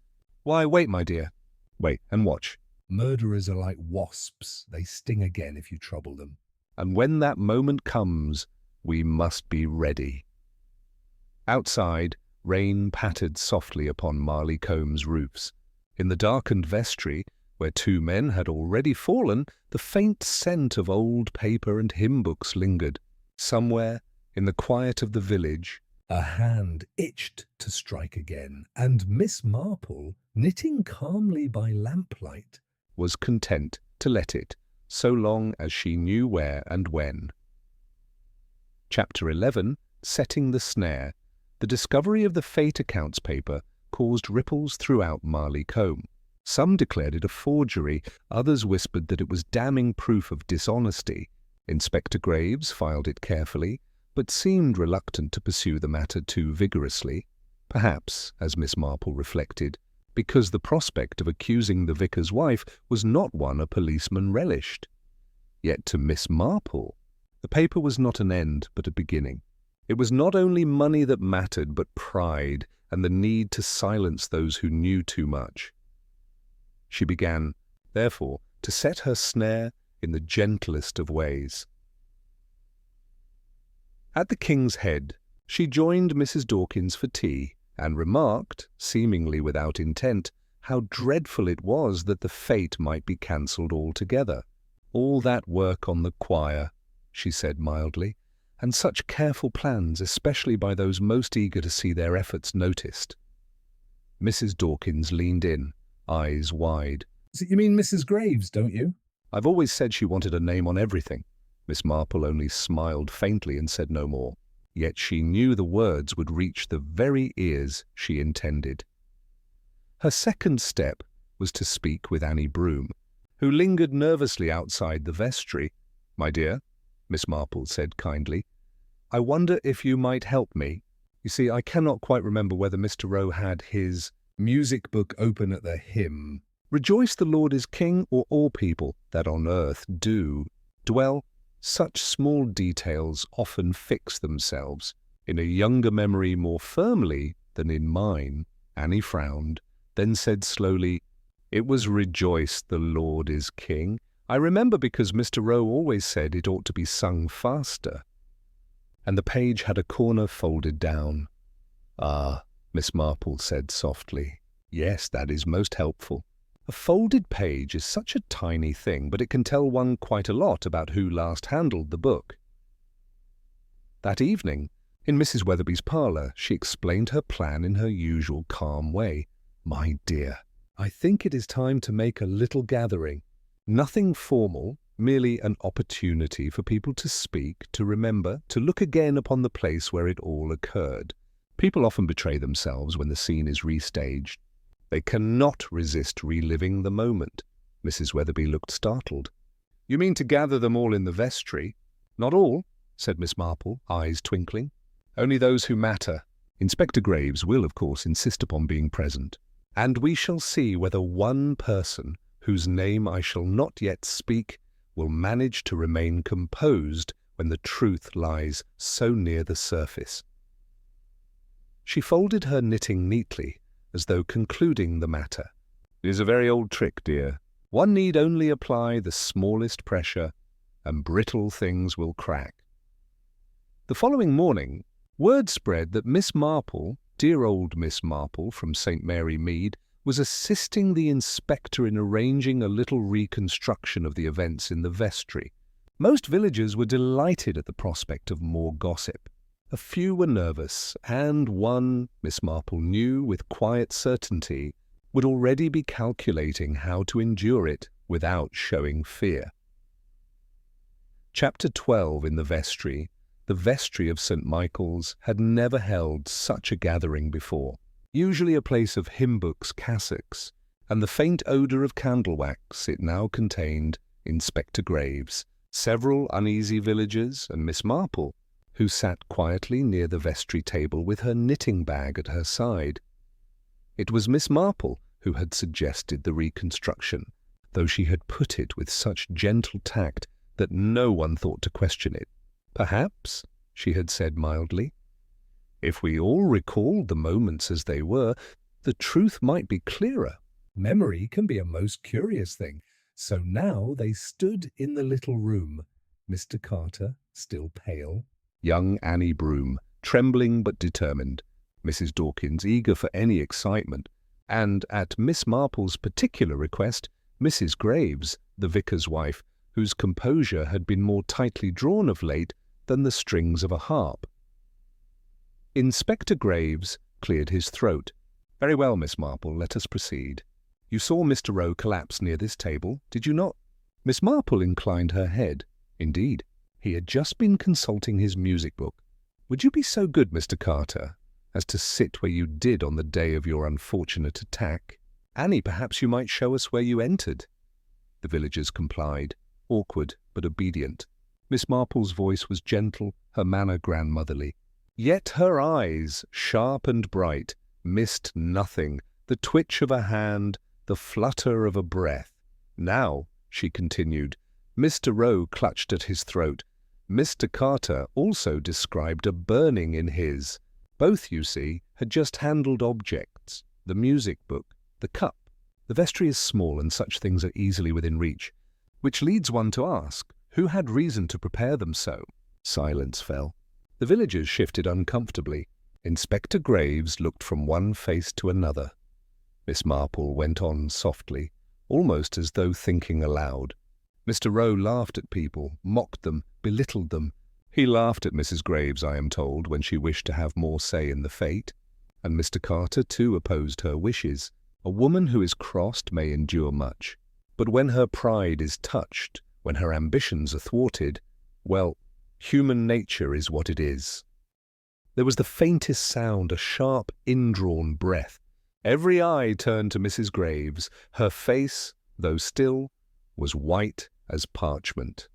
"Why, wait, my dear. Wait and watch. Murderers are like wasps. They sting again if you trouble them. And when that moment comes, we must be ready." Outside, rain pattered softly upon Marley Comb's roofs. In the darkened vestry, where two men had already fallen, the faint scent of old paper and hymn books lingered. Somewhere, in the quiet of the village, a hand itched to strike again, and Miss Marple, knitting calmly by lamplight, was content to let it, so long as she knew where and when. Chapter 11, Setting the Snare. The discovery of the fate accounts paper caused ripples throughout Marley Combe. Some declared it a forgery, others whispered that it was damning proof of dishonesty. Inspector Graves filed it carefully, but seemed reluctant to pursue the matter too vigorously. Perhaps, as Miss Marple reflected, because the prospect of accusing the vicar's wife was not one a policeman relished. Yet to Miss Marple, the paper was not an end but a beginning. It was not only money that mattered, but pride and the need to silence those who knew too much. She began, therefore, to set her snare in the gentlest of ways. At the King's Head, she joined Mrs. Dawkins for tea, and remarked, seemingly without intent, how dreadful it was that the fete might be cancelled altogether. "All that work on the choir," she said mildly, "and such careful plans, especially by those most eager to see their efforts noticed." Mrs. Dawkins leaned in, eyes wide. "So you mean Mrs. Graves, don't you?" "I've always said she wanted a name on everything." Miss Marple only smiled faintly and said no more. Yet she knew the words would reach the very ears she intended. Her second step was to speak with Annie Broom, who lingered nervously outside the vestry. "My dear," Miss Marple said kindly, "I wonder if you might help me." You see, I cannot quite remember whether Mr. Rowe had his music book open at the hymn, "Rejoice the Lord is King, or all people that on earth do dwell." Such small details often fix themselves in a younger memory more firmly than in mine. Annie frowned, then said slowly, "It was rejoice the Lord is King. I remember because Mr. Rowe always said it ought to be sung faster." And the page had a corner folded down. "Ah," Miss Marple said softly. "Yes, that is most helpful. A folded page is such a tiny thing, but it can tell one quite a lot about who last handled the book." That evening, in Mrs. Weatherby's parlour, she explained her plan in her usual calm way. "My dear, I think it is time to make a little gathering. Nothing formal, merely an opportunity for people to speak, to remember, to look again upon the place where it all occurred. People often betray themselves when the scene is restaged. They cannot resist reliving the moment." Mrs. Weatherby looked startled. "You mean to gather them all in the vestry?" "Not all," said Miss Marple, eyes twinkling. "Only those who matter. Inspector Graves will, of course, insist upon being present. And we shall see whether one person, whose name I shall not yet speak, will manage to remain composed when the truth lies so near the surface." She folded her knitting neatly, as though concluding the matter. "It is a very old trick, dear. One need only apply the smallest pressure, and brittle things will crack." The following morning, word spread that Miss Marple, dear old Miss Marple from St. Mary Mead, was assisting the inspector in arranging a little reconstruction of the events in the vestry. Most villagers were delighted at the prospect of more gossip. A few were nervous, and one, Miss Marple knew with quiet certainty, would already be calculating how to endure it without showing fear. Chapter 12 in the vestry of St. Michael's had never held such a gathering before. Usually a place of hymn books, cassocks, and the faint odour of candle wax, it now contained Inspector Graves, several uneasy villagers, and Miss Marple, who sat quietly near the vestry table with her knitting bag at her side. It was Miss Marple who had suggested the reconstruction, though she had put it with such gentle tact that no one thought to question it. "Perhaps," she had said mildly, "if we all recalled the moments as they were, the truth might be clearer." Memory can be a most curious thing. So now they stood in the little room, Mr. Carter, still pale, young Annie Broom, trembling but determined, Mrs. Dawkins eager for any excitement, and, at Miss Marple's particular request, Mrs. Graves, the vicar's wife, whose composure had been more tightly drawn of late than the strings of a harp. Inspector Graves cleared his throat. "Very well, Miss Marple, let us proceed. You saw Mr. Rowe collapse near this table, did you not?" Miss Marple inclined her head. "Indeed, he had just been consulting his music book. Would you be so good, Mr. Carter, as to sit where you did on the day of your unfortunate attack? Annie, perhaps you might show us where you entered." The villagers complied, awkward but obedient. Miss Marple's voice was gentle, her manner grandmotherly. Yet her eyes, sharp and bright, missed nothing, the twitch of a hand, the flutter of a breath. "Now," she continued, Mr. Rowe clutched at his throat. Mr. Carter also described a burning in his. Both, you see, had just handled objects, the music book, the cup. The vestry is small and such things are easily within reach, which leads one to ask, who had reason to prepare them so? Silence fell. The villagers shifted uncomfortably. Inspector Graves looked from one face to another. Miss Marple went on softly, almost as though thinking aloud. Mr. Rowe laughed at people, mocked them, belittled them. He laughed at Mrs. Graves, I am told, when she wished to have more say in the fate. And Mr. Carter, too, opposed her wishes. A woman who is crossed may endure much, but when her pride is touched, when her ambitions are thwarted, well, human nature is what it is. There was the faintest sound, a sharp, indrawn breath. Every eye turned to Mrs. Graves. Her face, though still, was white as parchment.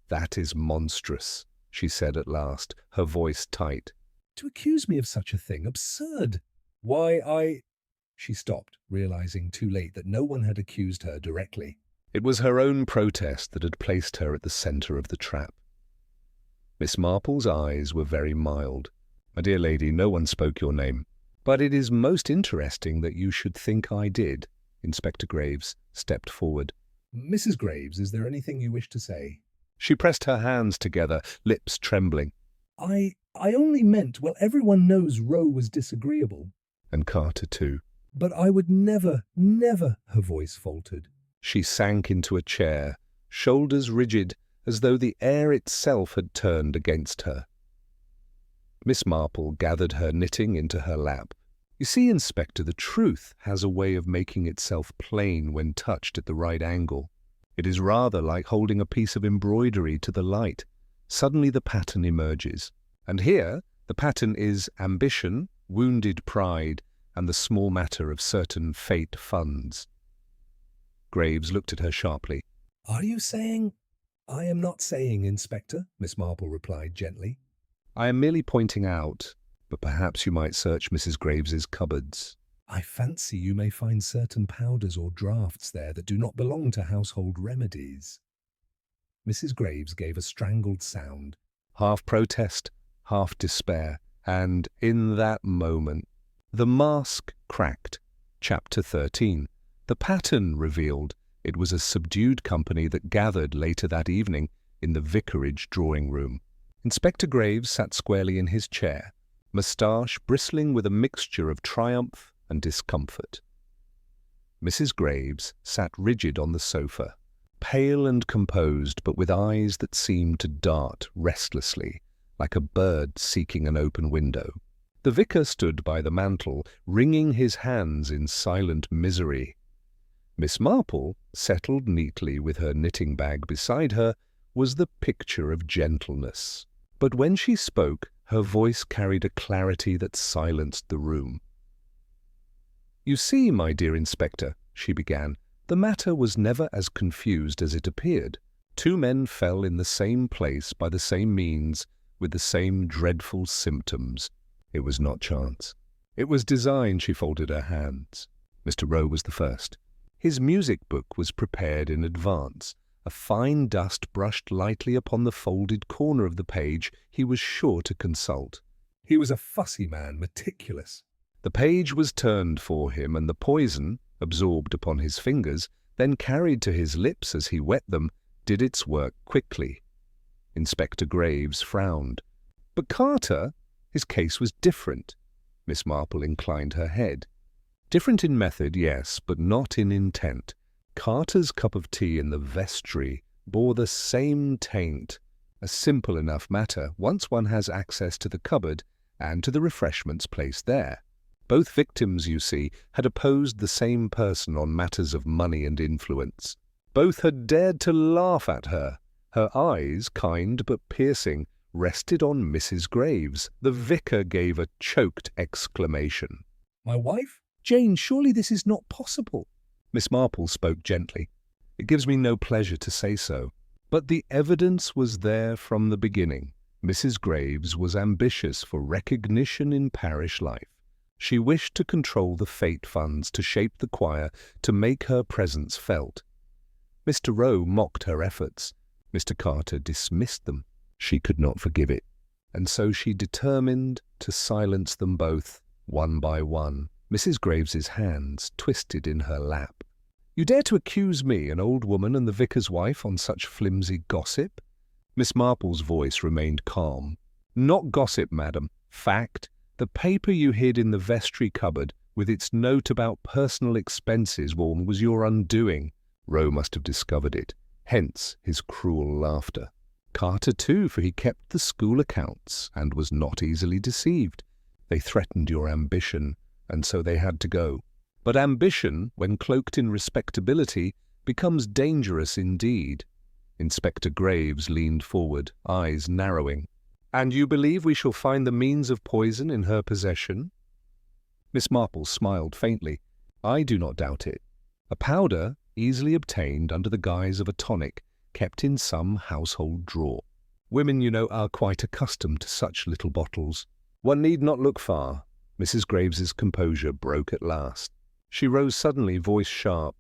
"That is monstrous," she said at last, her voice tight. To accuse me of such a thing, absurd. Why, She stopped, realizing too late that no one had accused her directly. It was her own protest that had placed her at the centre of the trap. Miss Marple's eyes were very mild. "My dear lady, no one spoke your name. But it is most interesting that you should think I did." Inspector Graves stepped forward. Mrs. Graves, is there anything you wish to say? She pressed her hands together, lips trembling. I only meant, well, everyone knows Roe was disagreeable. And Carter too. But I would never, her voice faltered. She sank into a chair, shoulders rigid, as though the air itself had turned against her. Miss Marple gathered her knitting into her lap. "You see, Inspector, the truth has a way of making itself plain when touched at the right angle. It is rather like holding a piece of embroidery to the light. Suddenly the pattern emerges. And here the pattern is ambition, wounded pride, and the small matter of certain fate funds." Graves looked at her sharply. Are you saying? I am not saying, Inspector, Miss Marple replied gently. "I am merely pointing out, but perhaps you might search Mrs. Graves's cupboards." I fancy you may find certain powders or draughts there that do not belong to household remedies. Mrs. Graves gave a strangled sound. Half protest, half despair, and in that moment, the mask cracked. Chapter 13. The pattern revealed. It was a subdued company that gathered later that evening in the vicarage drawing-room. Inspector Graves sat squarely in his chair, moustache bristling with a mixture of triumph and discomfort. Mrs. Graves sat rigid on the sofa, pale and composed, but with eyes that seemed to dart restlessly, like a bird seeking an open window. The vicar stood by the mantel, wringing his hands in silent misery. Miss Marple, settled neatly with her knitting bag beside her, was the picture of gentleness. But when she spoke, her voice carried a clarity that silenced the room. "You see, my dear Inspector," she began, "the matter was never as confused as it appeared. Two men fell in the same place by the same means, with the same dreadful symptoms. It was not chance. It was design." She folded her hands. Mr. Roe was the first. His music book was prepared in advance. A fine dust brushed lightly upon the folded corner of the page he was sure to consult. He was a fussy man, meticulous. The page was turned for him, and the poison, absorbed upon his fingers, then carried to his lips as he wet them, did its work quickly. Inspector Graves frowned. "But Carter, his case was different." Miss Marple inclined her head. "Different in method, yes, but not in intent. Carter's cup of tea in the vestry bore the same taint. A simple enough matter, once one has access to the cupboard and to the refreshments placed there. Both victims, you see, had opposed the same person on matters of money and influence. Both had dared to laugh at her. Her eyes, kind but piercing, rested on Mrs. Graves. The vicar gave a choked exclamation. My wife? "Jane, surely this is not possible." Miss Marple spoke gently. "It gives me no pleasure to say so. But the evidence was there from the beginning. Mrs. Graves was ambitious for recognition in parish life. She wished to control the fate funds, to shape the choir, to make her presence felt. Mr. Roe mocked her efforts. Mr. Carter dismissed them. She could not forgive it. And so she determined to silence them both, one by one." Mrs. Graves's hands twisted in her lap. "You dare to accuse me, an old woman and the vicar's wife, on such flimsy gossip?" Miss Marple's voice remained calm. "Not gossip, madam. Fact. The paper you hid in the vestry cupboard, with its note about personal expenses, was your undoing. Roe must have discovered it. Hence his cruel laughter. Carter too, for he kept the school accounts and was not easily deceived. They threatened your ambition, and so they had to go. But ambition, when cloaked in respectability, becomes dangerous indeed." Inspector Graves leaned forward, eyes narrowing. "And you believe we shall find the means of poison in her possession?" Miss Marple smiled faintly. "I do not doubt it. A powder, easily obtained under the guise of a tonic, kept in some household drawer. Women, you know, are quite accustomed to such little bottles. One need not look far. Mrs. Graves's composure broke at last. She rose suddenly, voice sharp.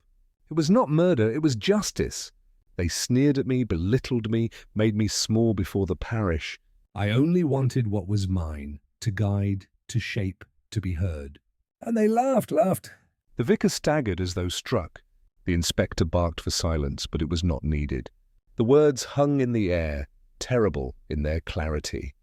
It was not murder, it was justice. They sneered at me, belittled me, made me small before the parish. I only wanted what was mine, to guide, to shape, to be heard. And they laughed. The vicar staggered as though struck. The inspector barked for silence, but it was not needed. The words hung in the air, terrible in their clarity.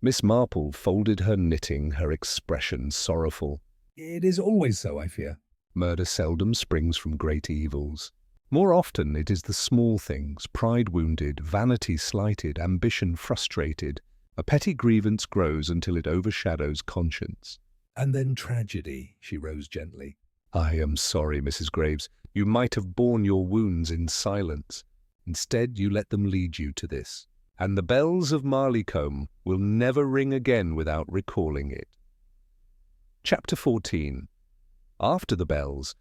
Miss Marple folded her knitting, her expression sorrowful. It is always so, I fear. Murder seldom springs from great evils. More often it is the small things, pride wounded, vanity slighted, ambition frustrated. A petty grievance grows until it overshadows conscience. And then tragedy, she rose gently. I am sorry, Mrs. Graves. You might have borne your wounds in silence. Instead, you let them lead you to this. And the bells of Marleycombe will never ring again without recalling it. Chapter 14. After the bells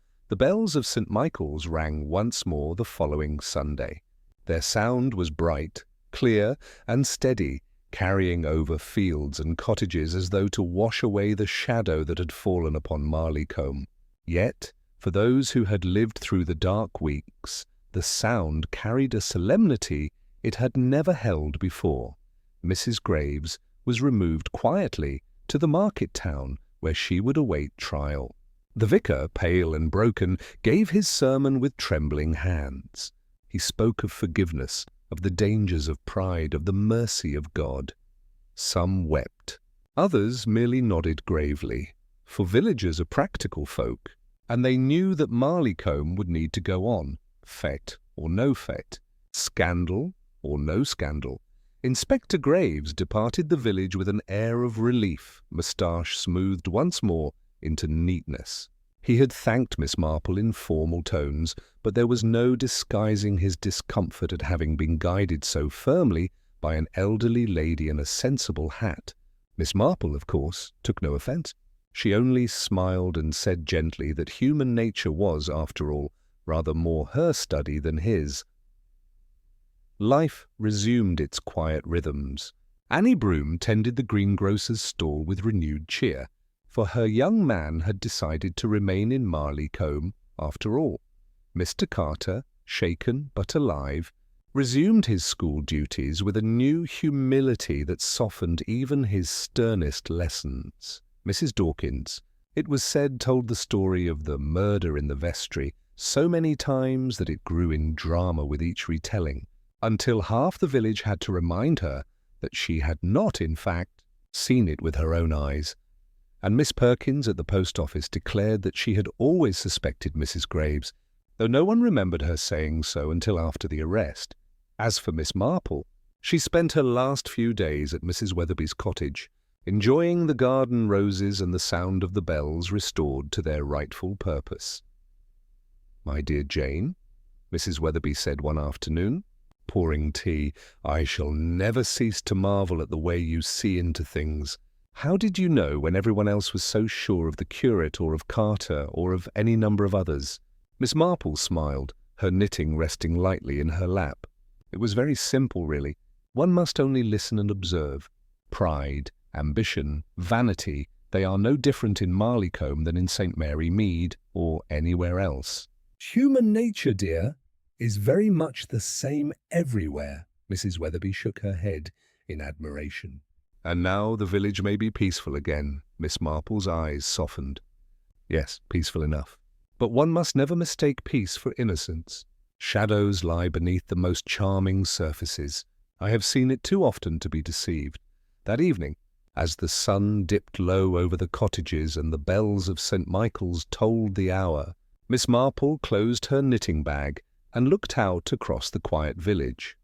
of St. Michael's rang once more the following Sunday. Their sound was bright, clear, and steady, carrying over fields and cottages as though to wash away the shadow that had fallen upon Marleycombe. Yet, for those who had lived through the dark weeks, the sound carried a solemnity it had never held before. Mrs. Graves was removed quietly to the market town where she would await trial. The vicar, pale and broken, gave his sermon with trembling hands. He spoke of forgiveness, of the dangers of pride, of the mercy of God. Some wept. Others merely nodded gravely, for villagers are practical folk, and they knew that Marleycombe would need to go on, fete or no fete, scandal or no scandal. Inspector Graves departed the village with an air of relief, moustache smoothed once more into neatness. He had thanked Miss Marple in formal tones, but there was no disguising his discomfort at having been guided so firmly by an elderly lady in a sensible hat. Miss Marple, of course, took no offence. She only smiled and said gently that human nature was, after all, rather more her study than his. Life resumed its quiet rhythms. Annie Broom tended the greengrocer's stall with renewed cheer, for her young man had decided to remain in Marleycombe after all. Mr. Carter, shaken but alive, resumed his school duties with a new humility that softened even his sternest lessons. Mrs. Dawkins, it was said, told the story of the murder in the vestry so many times that it grew in drama with each retelling, until half the village had to remind her that she had not, in fact, seen it with her own eyes. And Miss Perkins at the post office declared that she had always suspected Mrs. Graves, though no one remembered her saying so until after the arrest. As for Miss Marple, she spent her last few days at Mrs. Weatherby's cottage, enjoying the garden roses and the sound of the bells restored to their rightful purpose. "My dear Jane," Mrs. Weatherby said one afternoon, pouring tea, "I shall never cease to marvel at the way you see into things. How did you know when everyone else was so sure of the curate or of Carter or of any number of others?" Miss Marple smiled, her knitting resting lightly in her lap. It was very simple, really. One must only listen and observe. Pride, ambition, vanity, they are no different in Marleycombe than in St. Mary Mead or anywhere else. Human nature, dear, is very much the same everywhere. Mrs. Weatherby shook her head in admiration. And now the village may be peaceful again. Miss Marple's eyes softened. Yes, peaceful enough. But one must never mistake peace for innocence. Shadows lie beneath the most charming surfaces. I have seen it too often to be deceived. That evening, as the sun dipped low over the cottages and the bells of St. Michael's tolled the hour, Miss Marple closed her knitting bag and looked out across the quiet village.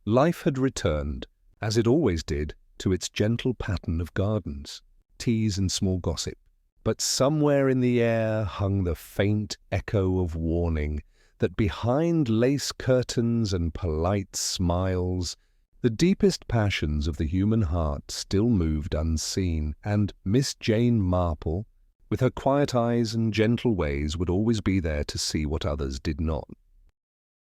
Life had returned, as it always did, to its gentle pattern of gardens, teas and small gossip. But somewhere in the air hung the faint echo of warning that behind lace curtains and polite smiles, the deepest passions of the human heart still moved unseen, and Miss Jane Marple, with her quiet eyes and gentle ways, would always be there to see what others did not.